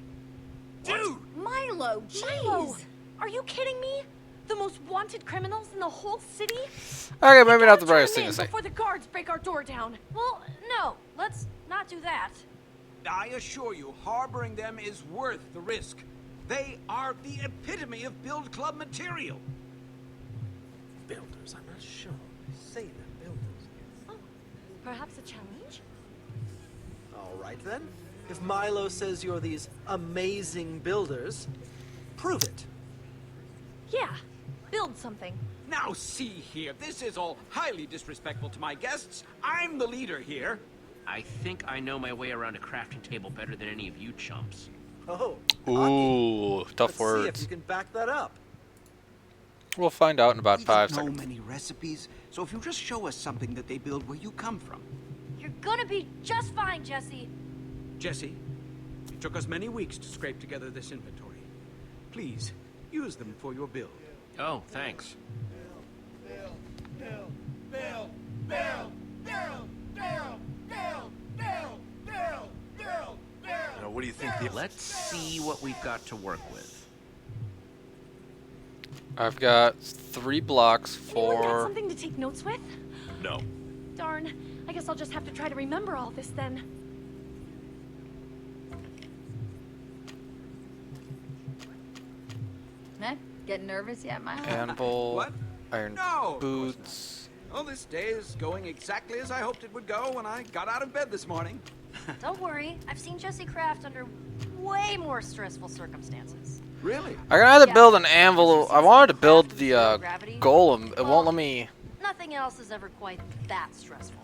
Dude! Milo, jeez! Milo, are you kidding me? The most wanted criminals in the whole city? Okay, maybe not the Turn brightest thing in to say. before the guards break our door down. Well, no, let's not do that. I assure you, harboring them is worth the risk. They are the epitome of Build Club material. Builders, I'm not sure. Say they're builders. Oh, perhaps a challenge? All right then. If Milo says you're these amazing builders, prove it. Yeah, build something. Now see here, this is all highly disrespectful to my guests. I'm the leader here. I think I know my way around a crafting table better than any of you chumps. Oh. Ooh, tough Let's see words. if you can back that up. We'll find out in about We 5 don't know seconds. many recipes, so if you just show us something that they build where you come from. You're gonna be just fine, Jesse. Jesse, it took us many weeks to scrape together this inventory. Please, use them for your build. Oh, thanks. Now, what do you think the... Let's see what we've got to work with. I've got 3 blocks Anyone got for... something to take notes with? No. Darn, I guess I'll just have to try to remember all this then. Eh? Getting nervous yet, Milo? Anvil, What? iron No, of course boots. Well, this day is going exactly as I hoped it would go when I got out of bed this morning. Don't worry, I've seen Jesse craft under way more stressful circumstances. Really? I gotta have to Yeah. build an anvil. I wanted to build the Gravity? golem. It Well, won't let me. Nothing else is ever quite that stressful.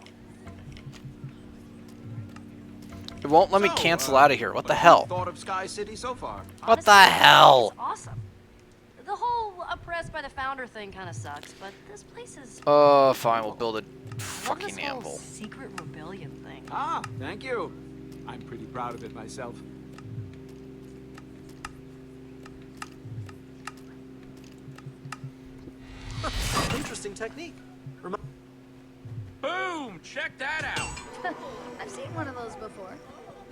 It won't let me So, cancel out of here. What the have you hell? thought of Sky City so far? What the Honestly, hell? It's awesome. The whole oppressed by the founder thing kind of sucks, but this place is. Oh, fine. We'll build a I love fucking this whole anvil. secret rebellion thing. Ah, thank you. I'm pretty proud of it myself. Interesting technique. Boom! Check that out! I've seen one of those before.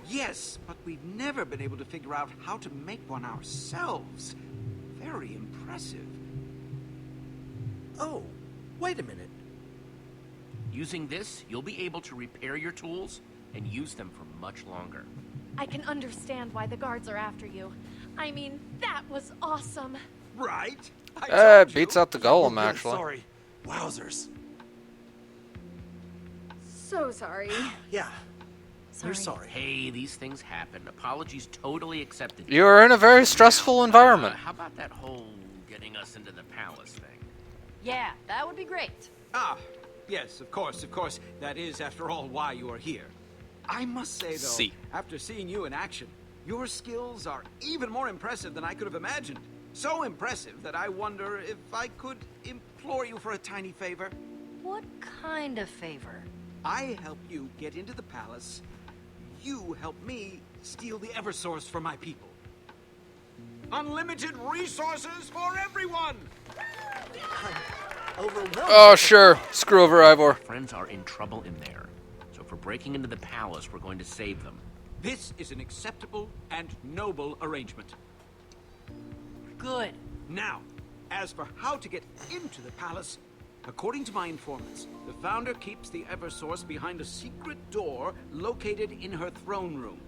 Yes, but we've never been able to figure out how to make one ourselves. Very impressive. Oh, wait a minute. Using this, you'll be able to repair your tools and use them for much longer. I can understand why the guards are after you. I mean, that was awesome. Right? It beats out the golem, actually. Sorry. Wowzers. So sorry. Yeah. We're sorry. Hey, these things happen. Apologies totally accepted. You are in a very stressful environment. How about that whole getting us into the palace thing? Yeah, that would be great. Ah, yes, of course, of course. That is, after all, why you are here. I must say, though, See. after seeing you in action, your skills are even more impressive than I could have imagined. So impressive that I wonder if I could implore you for a tiny favor. What kind of favor? I help you get into the palace. You help me steal the Eversource for my people. Unlimited resources for everyone! Overwhelmed. Oh, sure. Screw over Ivor. Friends are in trouble in there. So if we're breaking into the palace, we're going to save them. This is an acceptable and noble arrangement. Good. Now, as for how to get into the palace, according to my informants, the founder keeps the Eversource behind a secret door located in her throne room.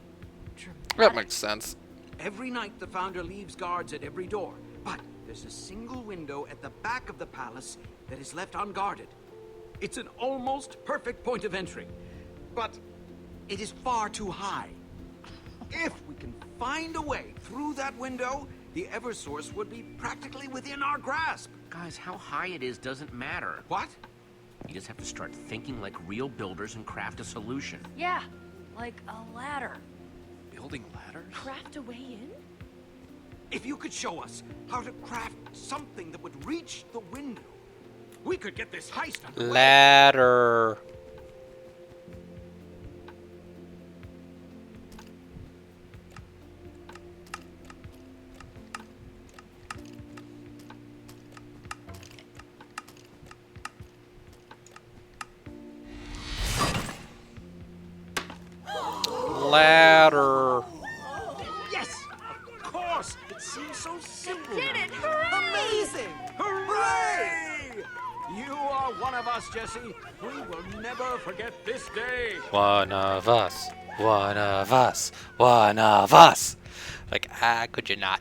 That makes sense. Every night, the founder leaves guards at every door, but there's a single window at the back of the palace that is left unguarded. It's an almost perfect point of entry, but it is far too high. If we can find a way through that window, the Eversource would be practically within our grasp. Guys, how high it is doesn't matter. What? You just have to start thinking like real builders and craft a solution. Yeah, like a ladder. Building ladders? Craft a way in? If you could show us how to craft something that would reach the window, we could get this heist underway. Ladder. ladder. Yes! Of course! It seems so simple. Did now. it! Hooray! Amazing! Hooray! You are one of us, Jesse. We will never forget this day. One of us. One of us. One of us. Like, could you not?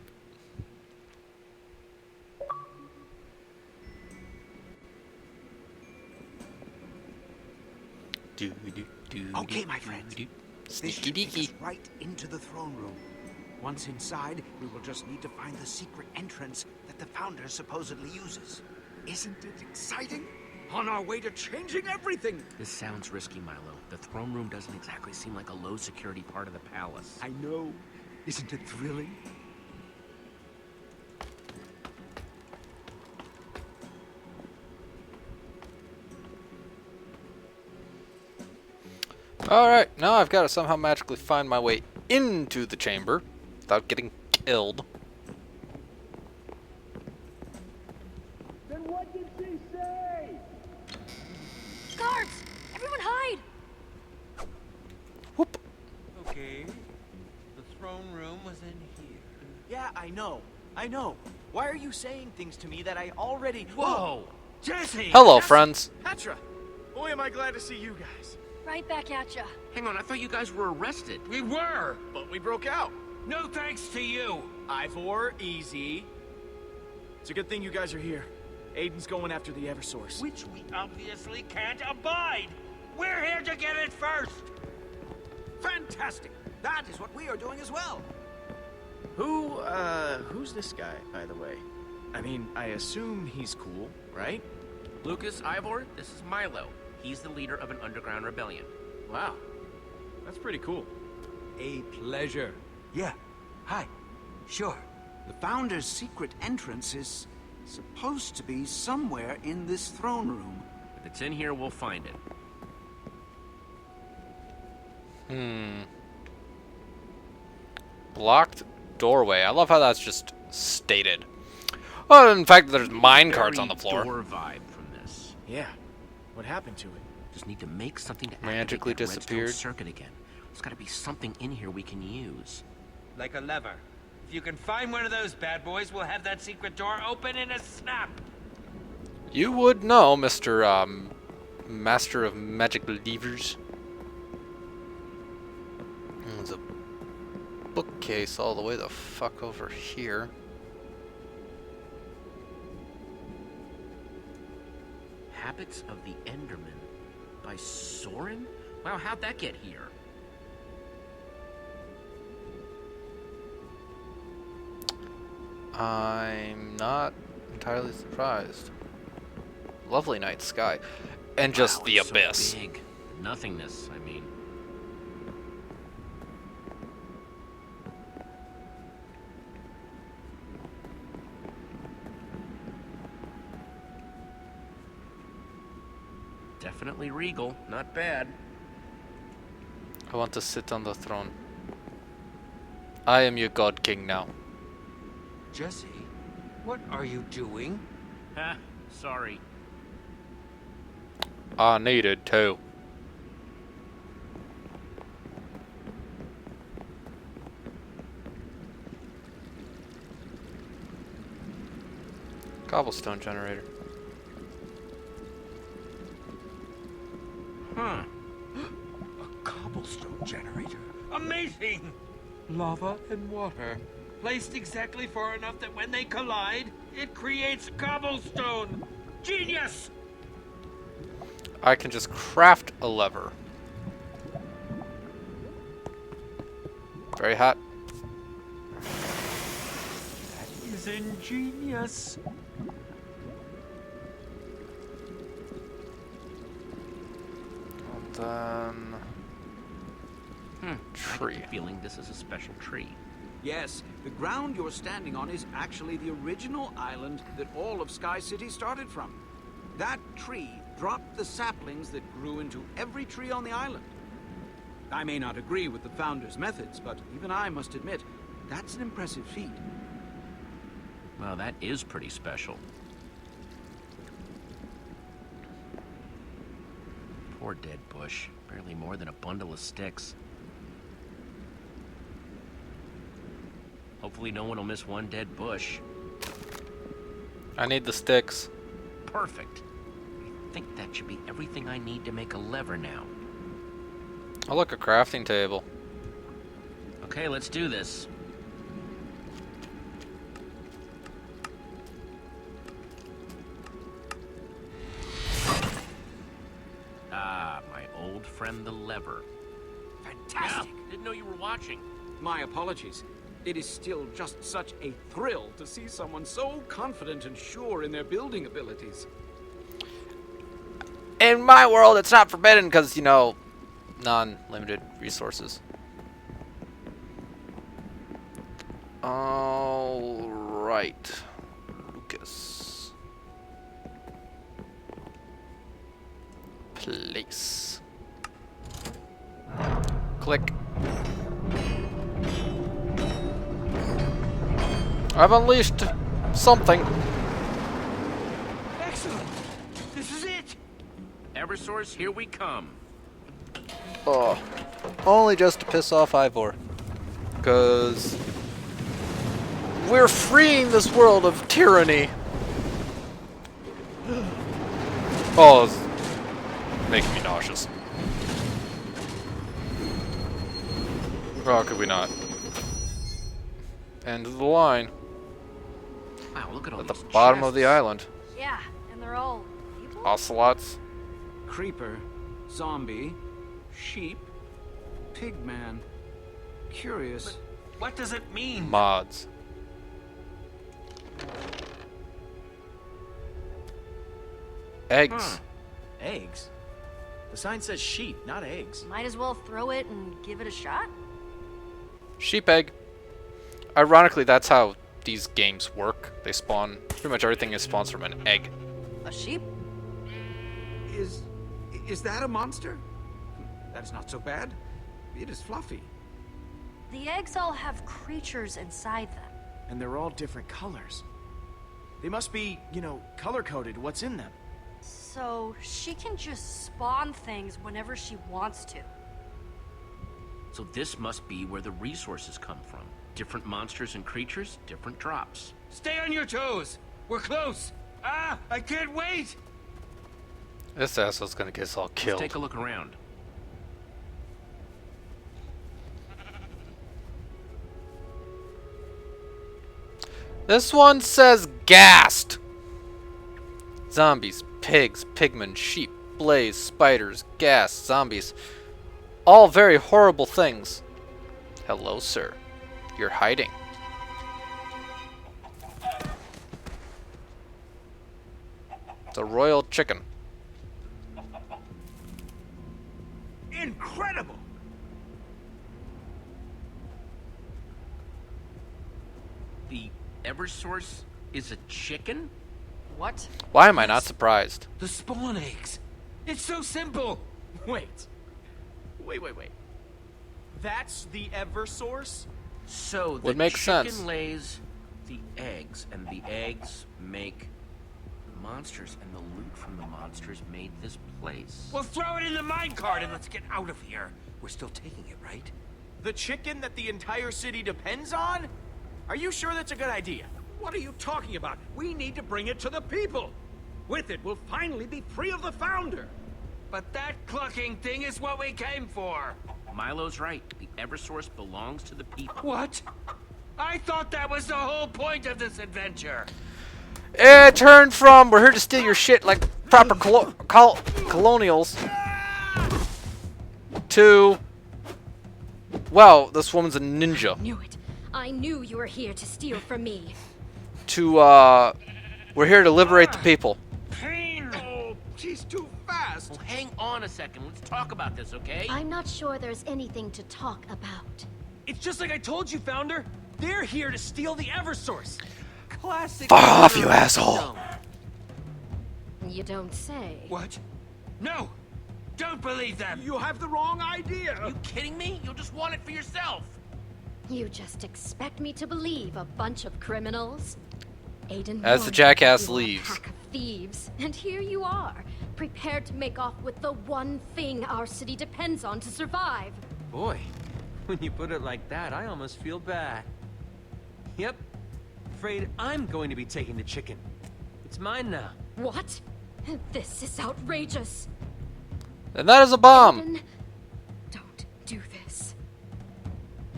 Okay, my friend. This should take us right into the throne room. Once inside, we will just need to find the secret entrance that the Founder supposedly uses. Isn't it exciting? On our way to changing everything! This sounds risky, Milo. The throne room doesn't exactly seem like a low-security part of the palace. I know. Isn't it thrilling? Alright, now I've got to somehow magically find my way into the chamber without getting killed. Then what did she say? Guards! Everyone hide! Okay. The throne room was in here. Yeah, I know. I know. Why are you saying things to me that I already... Whoa! Jesse! Hello, friends. Petra! Boy, am I glad to see you guys. Right back at ya. Hang on, I thought you guys were arrested. We were! But we broke out. No thanks to you! Ivor, easy. It's a good thing you guys are here. Aiden's going after the Eversource. Which we obviously can't abide! We're here to get it first! Fantastic! That is what we are doing as well. Who's this guy, by the way? I mean, I assume he's cool, right? Lucas, Ivor, this is Milo. He's the leader of an underground rebellion. Wow. That's pretty cool. A pleasure. Yeah. Hi. Sure. The Founder's secret entrance is supposed to be somewhere in this throne room. If it's in here, we'll find it. Blocked doorway. I love how that's just stated. Oh, in fact, there's mine carts on the floor. Door vibe from this. Yeah. What happened to it? Just need to make something to Magically activate that redstone disappeared. circuit again. There's got to be something in here we can use. Like a lever. If you can find one of those bad boys, we'll have that secret door open in a snap. You would know, Mr. Master of Magic Levers. There's a bookcase all the way the fuck over here. Habits of the Enderman by Soren? Wow, how'd that get here? I'm not entirely surprised. Lovely night sky. And just Wow, the it's abyss. So big. Nothingness, I mean. Definitely regal, not bad. I want to sit on the throne. I am your god king now. Jesse, what are you doing? Ha, sorry. I needed to. Cobblestone generator. Huh. A cobblestone generator. Amazing! Lava and water. Placed exactly far enough that when they collide, it creates cobblestone. Genius! I can just craft a lever. Very hot. That is ingenious. And then tree. I get the feeling this is a special tree. Yes, the ground you're standing on is actually the original island that all of Sky City started from. That tree dropped the saplings that grew into every tree on the island. I may not agree with the Founder's methods, but even I must admit, that's an impressive feat. Well, that is pretty special. Poor dead bush. Barely more than a bundle of sticks. Hopefully no one will miss one dead bush. I need the sticks. Perfect. I think that should be everything I need to make a lever now. Oh, look, a crafting table. Okay, let's do this. Ah, my old friend the lever. Fantastic! Yeah, didn't know you were watching. My apologies. It is still just such a thrill to see someone so confident and sure in their building abilities. In my world, it's not forbidden because, you know, non-limited resources. All right, Lucas. Place. Click. I've unleashed something. Excellent. This is it. Eversource, here we come. Oh, only just to piss off Ivor. Because we're freeing this world of tyranny. Oh, it's making me nauseous. Oh, could we not? End of the line. Wow, look at all At the these bottom of the chests. island. Yeah, and they're all people? Ocelots. Creeper, zombie, sheep, pigman. Curious. What does it mean? Mods. Eggs. Huh. Eggs? The sign says sheep, not eggs. Might as well throw it and give it a shot. Sheep egg. Ironically, that's how these games work. They spawn. Pretty much everything is spawns from an egg. A sheep? Is that a monster? That is not so bad. It is fluffy. The eggs all have creatures inside them. And they're all different colors. They must be, you know, color-coded what's in them. So she can just spawn things whenever she wants to. So this must be where the resources come from. Different monsters and creatures, different drops. Stay on your toes. We're close. Ah, I can't wait. This asshole's gonna get us all killed. Let's take a look around. This one says gassed. Zombies, pigs, pigmen, sheep, blaze, spiders, gas, zombies. All very horrible things. Hello, sir. You're hiding. It's a royal chicken. Incredible. The Eversource is a chicken? What? Why am I not surprised? The spawn eggs. It's so simple. Wait. That's the Eversource? So the Would make chicken sense. lays the eggs, and the eggs make monsters, and the loot from the monsters made this place. Well, throw it in the minecart and let's get out of here. We're still taking it, right? The chicken that the entire city depends on? Are you sure that's a good idea? What are you talking about? We need to bring it to the people. With it, we'll finally be free of the founder. But that clucking thing is what we came for. Milo's right. The Eversource belongs to the people. What? I thought that was the whole point of this adventure. It turned from we're here to steal your shit like proper colonials to, well, this woman's a ninja. Knew it. I knew you were here to steal from me. To, we're here to liberate the people. Pain! Oh, she's too fast. Well, hang on a second. Let's talk about this, okay? I'm not sure there's anything to talk about. It's just like I told you, Founder. They're here to steal the Eversource. Classic. Fuck off, you asshole. You don't say. What? No! Don't believe them! You have the wrong idea. Are you kidding me? You'll just want it for yourself. You just expect me to believe a bunch of criminals? Aiden As the warned jackass you were a leaves. pack of thieves, and here you are, prepared to make off with the one thing our city depends on to survive. Boy, when you put it like that, I almost feel bad. Yep. Afraid I'm going to be taking the chicken. It's mine now. What? This is outrageous. And that is a bomb. Aiden, don't do this.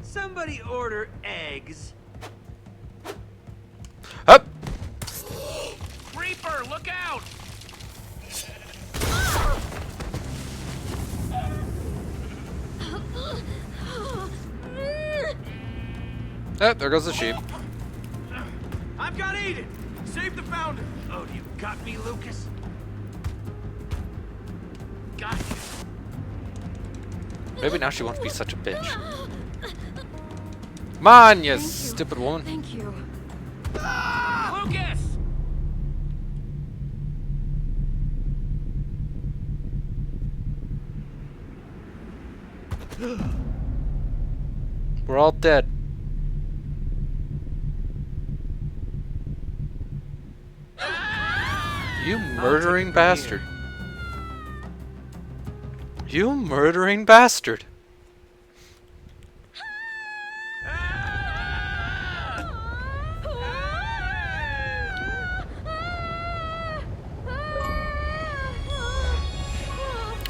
Somebody order eggs. Up. Reaper, look out! There goes the sheep. I've got Aiden. Save the founder. Oh, you got me, Lucas? Got you. Maybe now she won't be such a bitch. Come on, you stupid woman. Thank you. Lucas! We're all dead. You murdering bastard. You murdering bastard.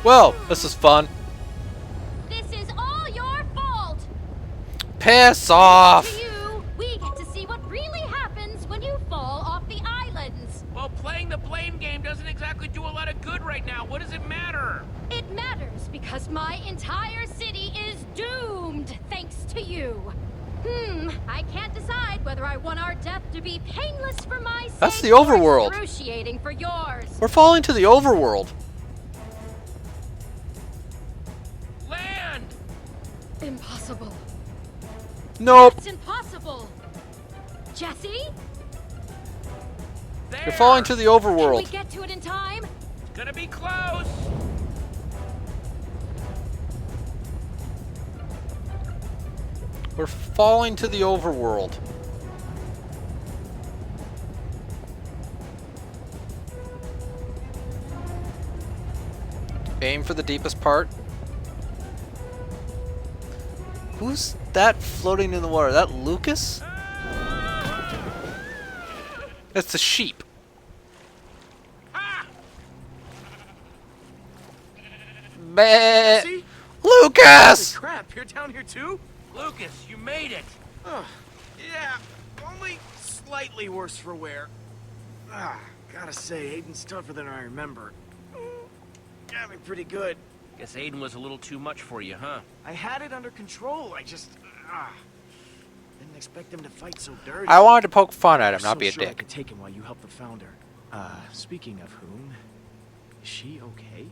Well, this is fun. This is all your fault. Piss off. To you, we get to see what really happens when you fall off the islands. Well, playing the blame game doesn't exactly do a lot of good right now. What does it matter? It matters because my entire city is doomed thanks to you. I can't decide whether I want our death to be painless for my sake. That's the overworld. Or excruciating for yours. We're falling to the overworld. Land! Impossible. Nope. It's impossible. Jesse? There! You're falling to the Can we overworld. get to it in time? It's gonna be close! We're falling to the overworld. Aim for the deepest part. Who's that floating in the water? That Lucas? It's a sheep. Meh. See? Lucas! Holy crap, you're down here too? Lucas, you made it! Yeah, only slightly worse for wear. Gotta say, Aiden's tougher than I remember. Got me pretty good. Guess Aiden was a little too much for you, huh? I had it under control, I just... didn't expect him to fight so dirty. I wanted to poke fun at him, I'm not so be a sure I dick. could take him while you help the founder. Speaking of whom, is she okay?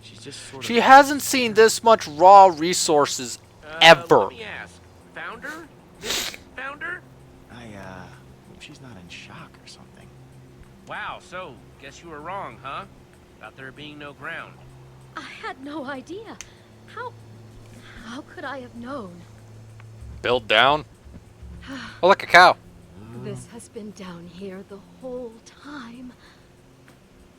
She's just sort of... She hasn't seen this much raw resources ever. Let me ask. Founder? This founder? I hope she's not in shock or something. Wow, so, guess you were wrong, huh? About there being no ground. I had no idea. How could I have known? Build down. Oh, like a cow. This has been down here the whole time.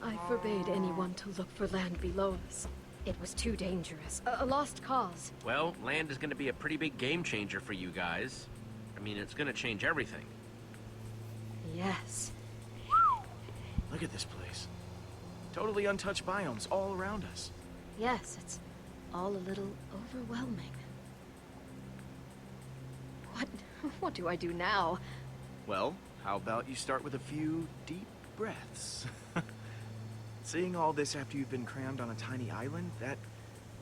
I forbade anyone to look for land below us. It was too dangerous. A lost cause. Well, land is gonna be a pretty big game changer for you guys. I mean, it's gonna change everything. Yes. Look at this place. Totally untouched biomes all around us. Yes, it's all a little overwhelming. What do I do now? Well, how about you start with a few deep breaths? Seeing all this after you've been crammed on a tiny island, that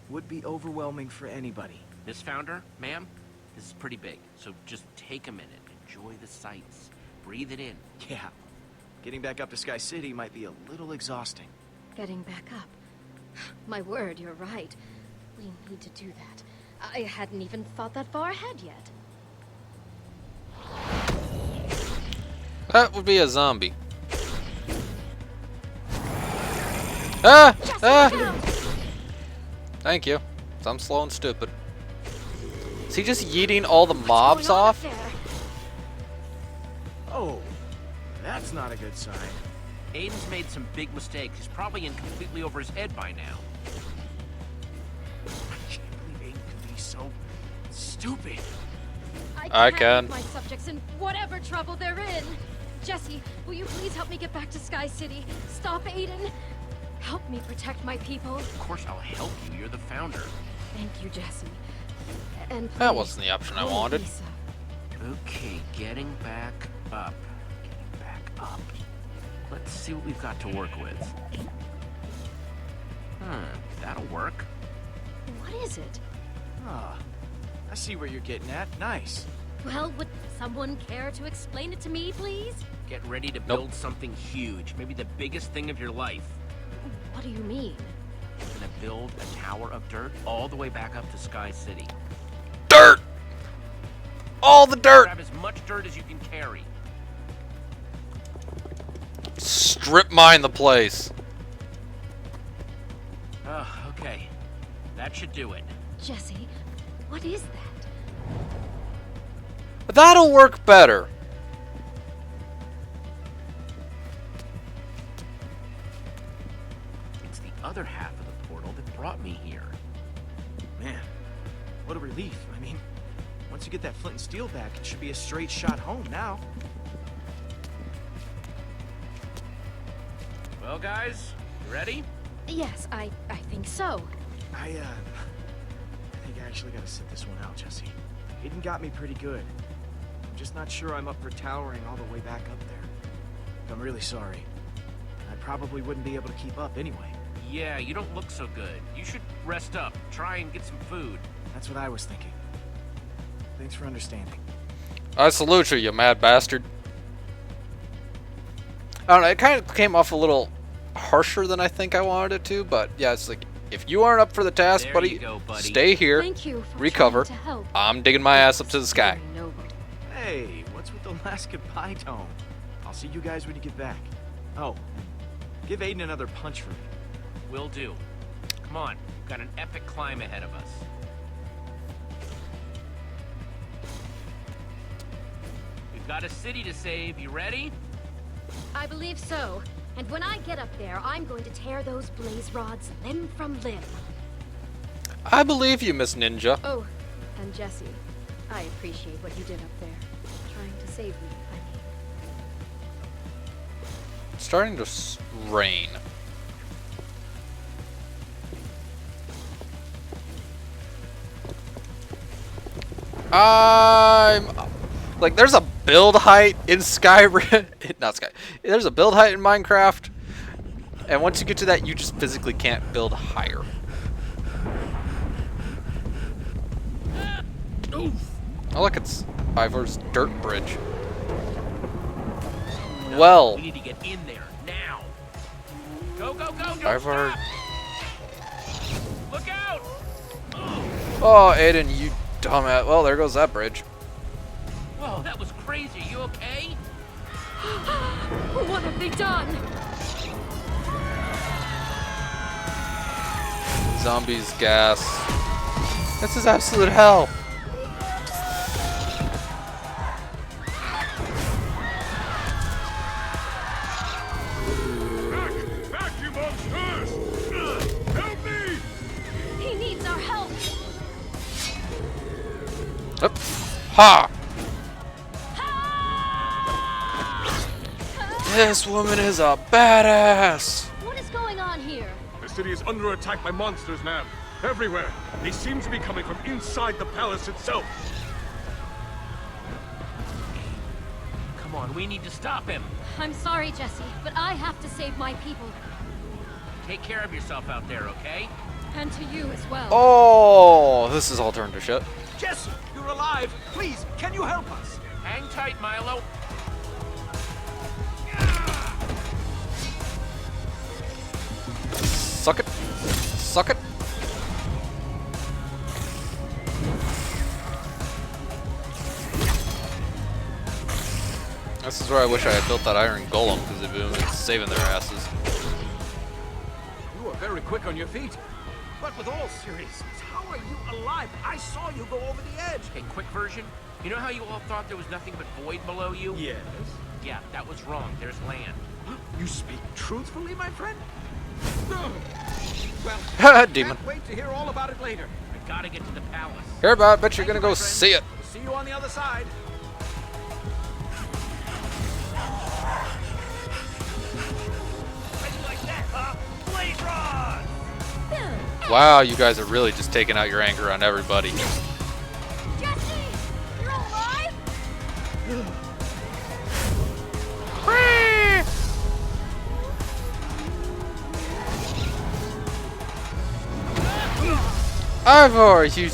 would be overwhelming for anybody. Miss Founder, ma'am, this is pretty big, so just take a minute, enjoy the sights, breathe it in. Yeah. Getting back up to Sky City might be a little exhausting. Getting back up. My word, you're right. We need to do that. I hadn't even thought that far ahead yet. That would be a zombie. Ah! Ah! Thank you. 'Cause I'm slow and stupid. Is he just yeeting all the mobs off? Oh, that's not a good sign. Aiden's made some big mistakes. He's probably in completely over his head by now. I can't believe Aiden could be so stupid. I can't can. leave my subjects in whatever trouble they're in. Jesse, will you please help me get back to Sky City? Stop Aiden. Help me protect my people. Of course I'll help you. You're the founder. Thank you, Jesse. And please, That wasn't the option I call me wanted. Lisa. Okay, getting back up. Getting back up. Let's see what we've got to work with. That'll work. What is it? Ah, I see where you're getting at. Nice. Well, would someone care to explain it to me, please? Get ready to build something huge. Maybe the biggest thing of your life. What do you mean? You're gonna build a tower of dirt all the way back up to Sky City. Dirt! All the dirt! Grab as much dirt as you can carry. Strip mine the place. Okay. That should do it. Jesse, what is that? That'll work better. It's the other half of the portal that brought me here. Man, what a relief. I mean, once you get that flint and steel back, it should be a straight shot home now. Well, guys, you ready? Yes, I think so. I think I actually gotta sit this one out, Jesse. Aiden got me pretty good. I'm just not sure I'm up for towering all the way back up there. I'm really sorry. I probably wouldn't be able to keep up anyway. Yeah, you don't look so good. You should rest up. Try and get some food. That's what I was thinking. Thanks for understanding. I salute you, you mad bastard. I don't know, it kind of came off a little harsher than I think I wanted it to, but yeah, it's like, if you aren't up for the task, There buddy, you go, buddy. stay here, Thank you for recover. trying to help. I'm digging my ass up to the sky. Very noble. Hey, what's with the last goodbye tone? I'll see you guys when you get back. Oh, give Aiden another punch for me. Will do. Come on, we've got an epic climb ahead of us. We've got a city to save. You ready? I believe so. And when I get up there, I'm going to tear those blaze rods limb from limb. I believe you, Miss Ninja. Oh, and Jesse, I appreciate what you did up there. Trying to save me, I mean. It's starting to rain. Like, there's a build height in Skyrim. Not Sky. There's a build height in Minecraft. And once you get to that, you just physically can't build higher. Oh, look, it's Ivor's dirt bridge. Well. We need to get in there now. Go, go, go! Don't Ivor. stop. Look out! Oh, Aiden, you dumbass. Well, there goes that bridge. Whoa, that was crazy. You okay? What have they done? Zombies, gas. This is absolute hell. Back, you monsters! Help me! He needs our help. Oop. Ha! This woman is a badass. What is going on here? The city is under attack by monsters, ma'am. Everywhere. They seem to be coming from inside the palace itself. Come on, we need to stop him. I'm sorry, Jesse, but I have to save my people. Take care of yourself out there, okay? And to you as well. Oh, this is all turned to shit. Jesse, you're alive. Please, can you help us? Hang tight, Milo. Suck it. Suck it. This is where I wish I had built that iron golem, because it'd been saving their asses. You are very quick on your feet. But with all seriousness, how are you alive? I saw you go over the edge. Okay, quick version. You know how you all thought there was nothing but void below you? Yes. Yeah, that was wrong. There's land. You speak truthfully, my friend? Well, Demon. can't wait to hear all about it later. I gotta get to the palace. Here, bud, bet you're gonna go see it. The See you on the other side. Like that, huh? Blade rod! Wow, you guys are really just taking out your anger on everybody. Jesse! You're alive? Ivor, you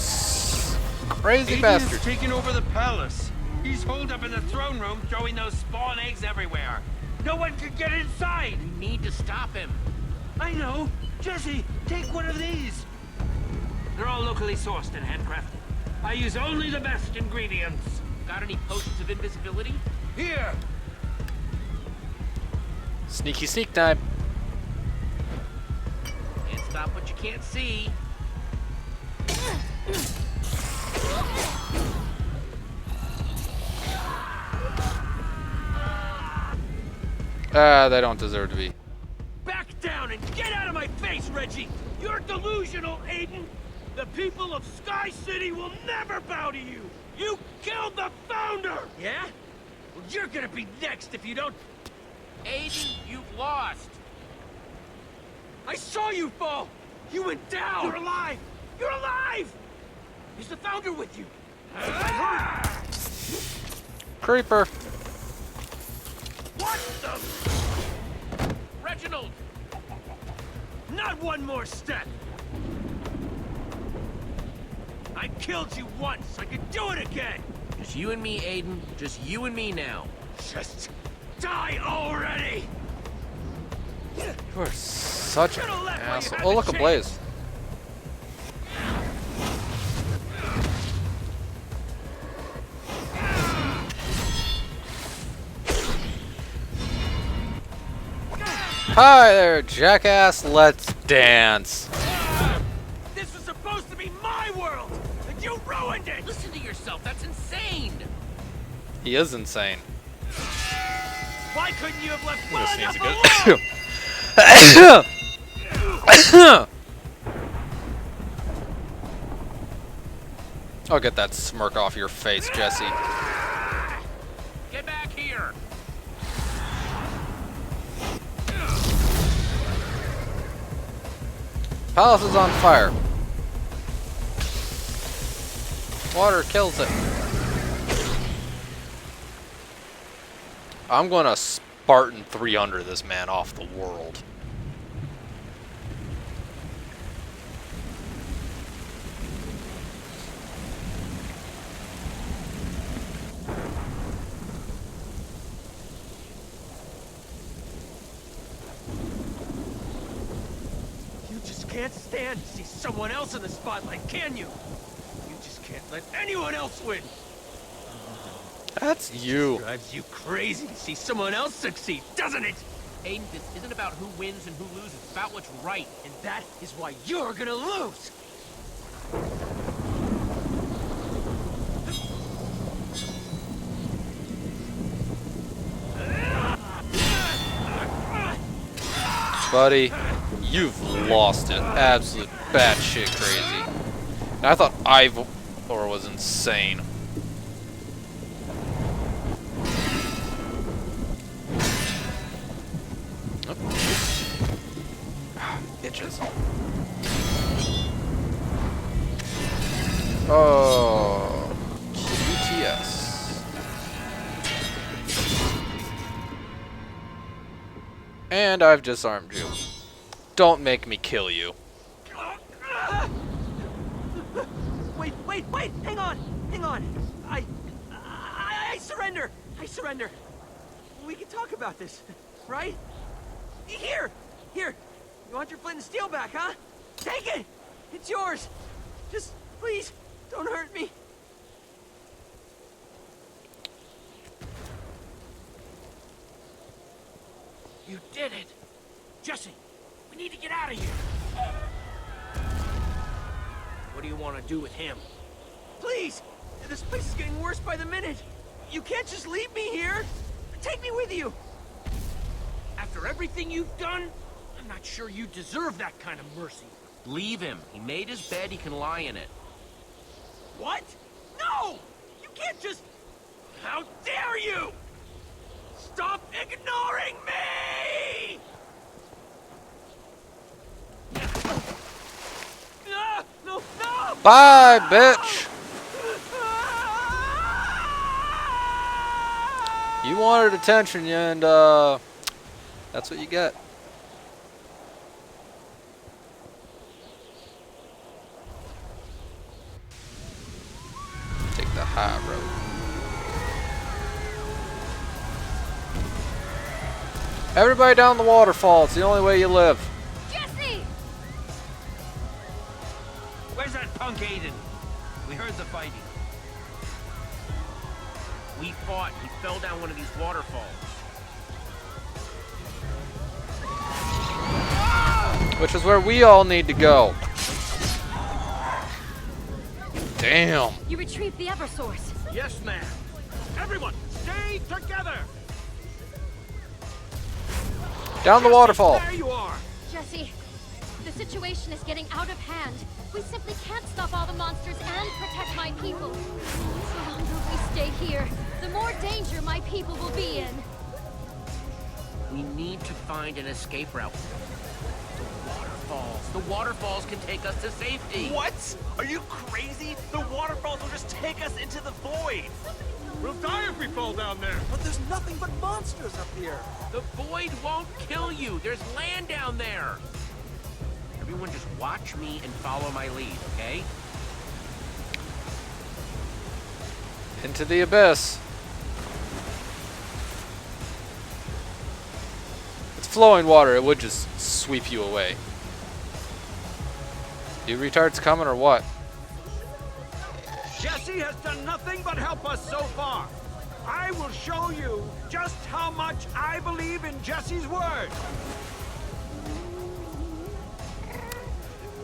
crazy Aiden's bastard. taken over the palace. He's holed up in the throne room, throwing those spawn eggs everywhere. No one can get inside. We need to stop him. I know. Jesse, take one of these. They're all locally sourced and handcrafted. I use only the best ingredients. Got any potions of invisibility? Here. Sneaky sneak time. Can't stop what you can't see. They don't deserve to be. Back down and get out of my face, Reggie! You're delusional, Aiden! The people of Sky City will never bow to you! You killed the founder! Yeah? Well, you're gonna be next if you don't... Aiden, you've lost. I saw you fall! You went down! You're alive! You're alive! Is the founder with you? Creeper. What the... Reginald! Not one more step! I killed you once! I could do it again! Just you and me, Aiden. Just you and me now. Just die already! You are such an Should've left while you asshole. had Oh, the look, a chance. blaze. Hi there, jackass. Let's dance. This was supposed to be my world, and you ruined it! Listen to yourself. That's insane. He is insane. Why couldn't you have left well This enough needs to alone? go. I'll get that smirk off your face, Jesse. Get back here. Palace is on fire. Water kills it. I'm gonna Spartan 300 this man off the world. You just can't stand to see someone else in the spotlight, can you? You just can't let anyone else win. That's you. Drives you crazy to see someone else succeed, doesn't it? Aiden, this isn't about who wins and who loses. It's about what's right. And that is why you're gonna lose. Buddy, you've lost it. Absolute batshit crazy. And I thought Ivor was insane. Itches. Oh, QTS. And I've disarmed you. Don't make me kill you. Wait, hang on. I surrender. I surrender. We can talk about this, right? Here. You want your flint and steel back, huh? Take it. It's yours. Just please don't hurt me. You did it! Jesse, we need to get out of here! What do you want to do with him? Please! This place is getting worse by the minute. You can't just leave me here. Take me with you. After everything you've done, I'm not sure you deserve that kind of mercy. Leave him. He made his bed. He can lie in it. What? No! You can't just... How dare you! Stop ignoring me! No, no! Bye, bitch! You wanted attention, and that's what you get. Take the high road. Everybody down the waterfall. It's the only way you live. Jesse! Where's that punk Aiden? We heard the fighting. We fought. He fell down one of these waterfalls. Which is where we all need to go. Damn. You retrieved the Eversource. Yes, ma'am. Everyone, stay together! Down the waterfall. There you are! Jesse, the situation is getting out of hand. We simply can't stop all the monsters and protect my people. The longer we stay here, the more danger my people will be in. We need to find an escape route. The waterfalls. The waterfalls can take us to safety. What? Are you crazy? The waterfalls will just take us into the void. We'll die if we fall down there. But there's nothing but monsters up here. The void won't kill you. There's land down there. Everyone just watch me and follow my lead, okay? Into the abyss. It's flowing water. It would just sweep you away. You retards coming or what? Jesse has done nothing but help us so far. I will show you just how much I believe in Jesse's word.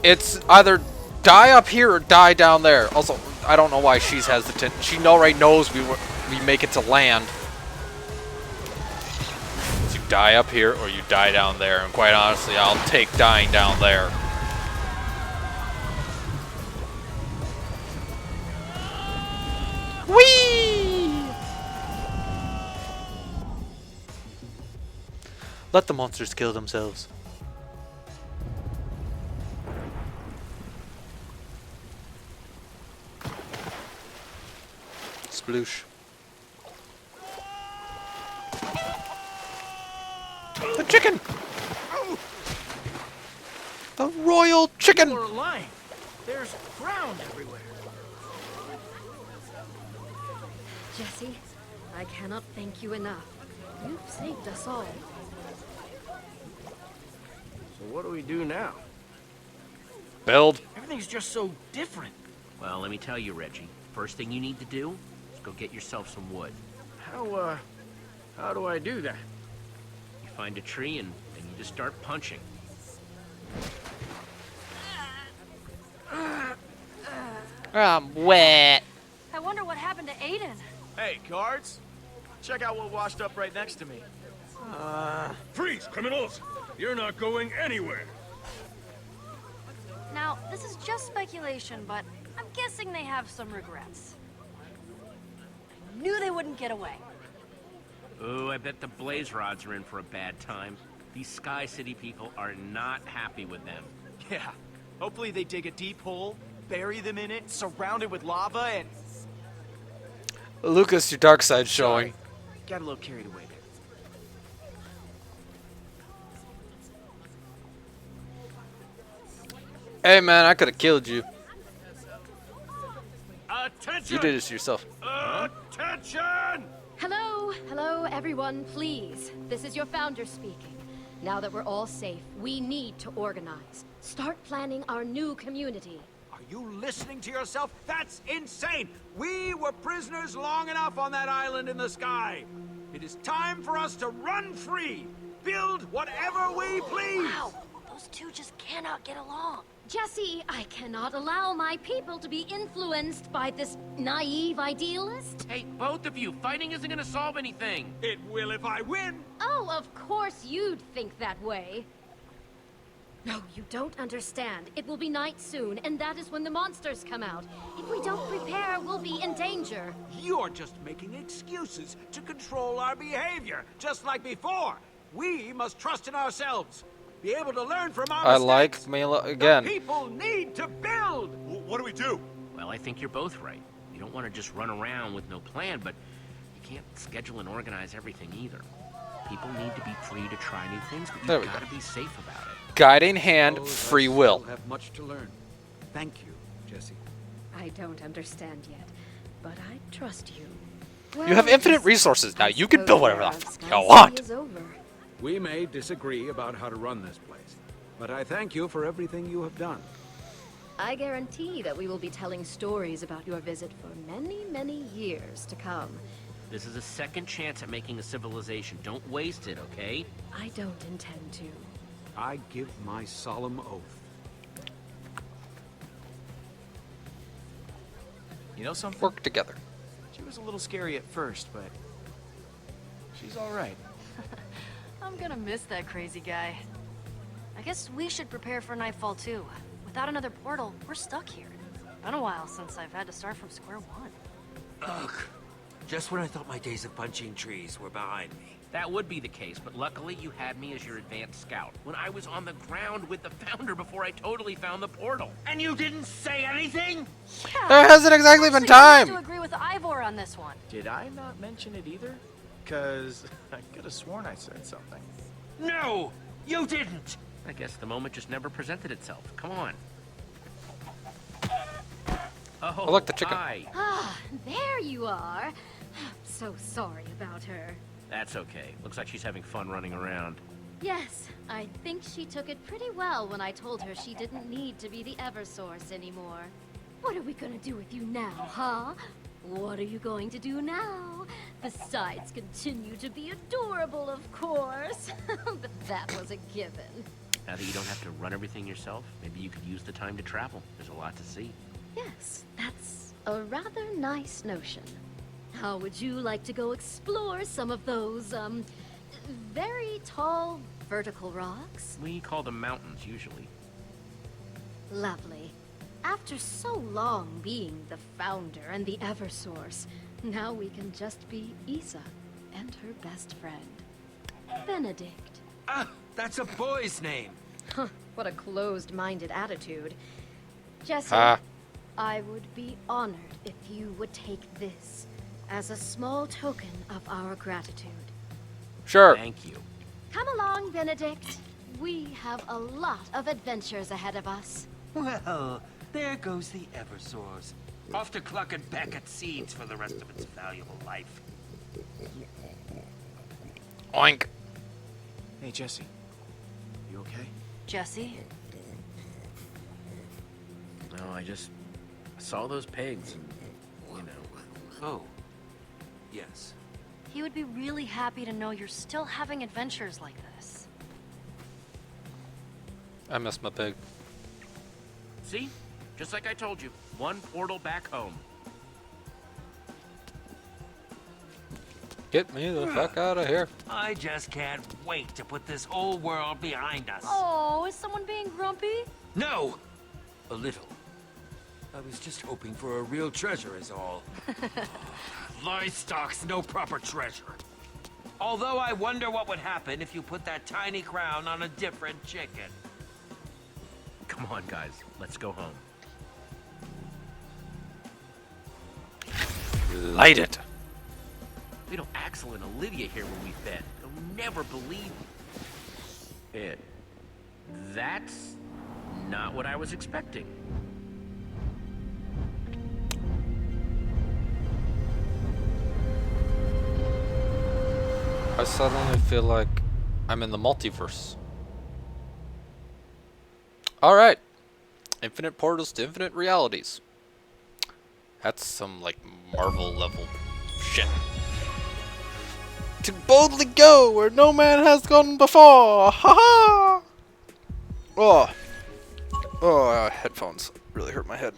It's either die up here or die down there. Also, I don't know why she's hesitant. She already knows we make it to land. So you die up here or you die down there. And quite honestly, I'll take dying down there. Whee! Let the monsters kill themselves. Sploosh. The chicken! The royal chicken! People are lying. There's ground everywhere. Jesse, I cannot thank you enough. You've saved us all. So what do we do now? Build. Everything's just so different. Well, let me tell you, Reggie. First thing you need to do is go get yourself some wood. How do I do that? You find a tree and you just start punching. I'm wet. I wonder what happened to Aiden. Hey, guards. Check out what washed up right next to me. Freeze, criminals! You're not going anywhere. Now, this is just speculation, but I'm guessing they have some regrets. I knew they wouldn't get away. Ooh, I bet the blaze rods are in for a bad time. These Sky City people are not happy with them. Yeah. Hopefully they dig a deep hole, bury them in it, surround it with lava, and... Lucas, your dark side's showing. Got a little carried away there. Hey man, I could have killed you. Attention! You did it to yourself. Attention! Hello, everyone, please. This is your founder speaking. Now that we're all safe, we need to organize. Start planning our new community. Are you listening to yourself? That's insane! We were prisoners long enough on that island in the sky. It is time for us to run free. Build whatever we please. Wow, those two just cannot get along. Jesse, I cannot allow my people to be influenced by this naive idealist. Hey, both of you, fighting isn't gonna solve anything. It will if I win. Oh, of course you'd think that way. No, you don't understand. It will be night soon, and that is when the monsters come out. If we don't prepare, we'll be in danger. You're just making excuses to control our behavior, just like before. We must trust in ourselves. Be able to learn from our I mistakes. like Mila again. The people need to build. What do we do? Well, I think you're both right. You don't want to just run around with no plan, but you can't schedule and organize everything either. People need to be free to try new things, but There you've we got go. to be safe about it. Guiding hand, Suppose I free will. still have much to learn. Thank you, Jesse. I don't understand yet, but I trust you. You have infinite Jesse, resources now. I You can suppose build the whatever era the of fuck you Sky want. City is over. We may disagree about how to run this place, but I thank you for everything you have done. I guarantee that we will be telling stories about your visit for many, many years to come. This is a second chance at making a civilization. Don't waste it, okay? I don't intend to. I give my solemn oath. You know something? Work together. She was a little scary at first, but she's all right. I'm gonna miss that crazy guy. I guess we should prepare for nightfall too. Without another portal, we're stuck here. Been a while since I've had to start from square one. Ugh. Just when I thought my days of punching trees were behind me. That would be the case, but luckily you had me as your advanced scout when I was on the ground with the founder before I totally found the portal. And you didn't say anything? There hasn't exactly been Actually, I have to time. agree with Ivor on this one. Did I not mention it either? Because I could have sworn I said something. No, you didn't. I guess the moment just never presented itself. Come on. Oh, I like the chicken. hi. Ah, there you are. I'm so sorry about her. That's okay. Looks like she's having fun running around. Yes, I think she took it pretty well when I told her she didn't need to be the Eversource anymore. What are we gonna do with you now, huh? What are you going to do now? Besides continue to be adorable, of course. But that was a given. Now that you don't have to run everything yourself, maybe you could use the time to travel. There's a lot to see. Yes, that's a rather nice notion. How would you like to go explore some of those, very tall vertical rocks? We call them mountains, usually. Lovely. After so long being the founder and the Eversource, now we can just be Isa and her best friend, Benedict. Ah, that's a boy's name. Huh, what a closed-minded attitude. Jesse, Ah. I would be honored if you would take this as a small token of our gratitude. Sure. Thank you. Come along, Benedict. We have a lot of adventures ahead of us. Well, there goes the Eversource. Off to cluck and peck at seeds for the rest of its valuable life. Oink. Hey, Jesse. You okay? Jesse? No, I just saw those pigs. You know. Oh, yes. He would be really happy to know you're still having adventures like this. I miss my pig. See? Just like I told you. One portal back home. Get me the fuck out of here. I just can't wait to put this whole world behind us. Oh, is someone being grumpy? No! A little. I was just hoping for a real treasure is all. Livestock's no proper treasure. Although I wonder what would happen if you put that tiny crown on a different chicken. Come on, guys. Let's go home. Light it. We know Axel and Olivia here where we've been. They'll never believe it. That's not what I was expecting. I suddenly feel like I'm in the multiverse. Alright. Infinite portals to infinite realities. That's some, like, Marvel level shit. To boldly go where no man has gone before! Ha ha! Oh. Oh, headphones really hurt my head.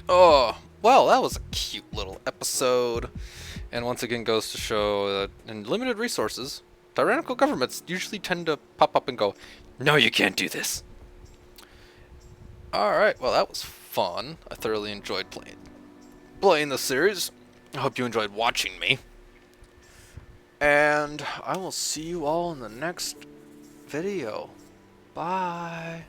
Oh, well, that was a cute little episode. And once again goes to show that in limited resources, tyrannical governments usually tend to pop up and go, No, you can't do this. Alright, well that was fun. I thoroughly enjoyed playing the series. I hope you enjoyed watching me. And I will see you all in the next video. Bye.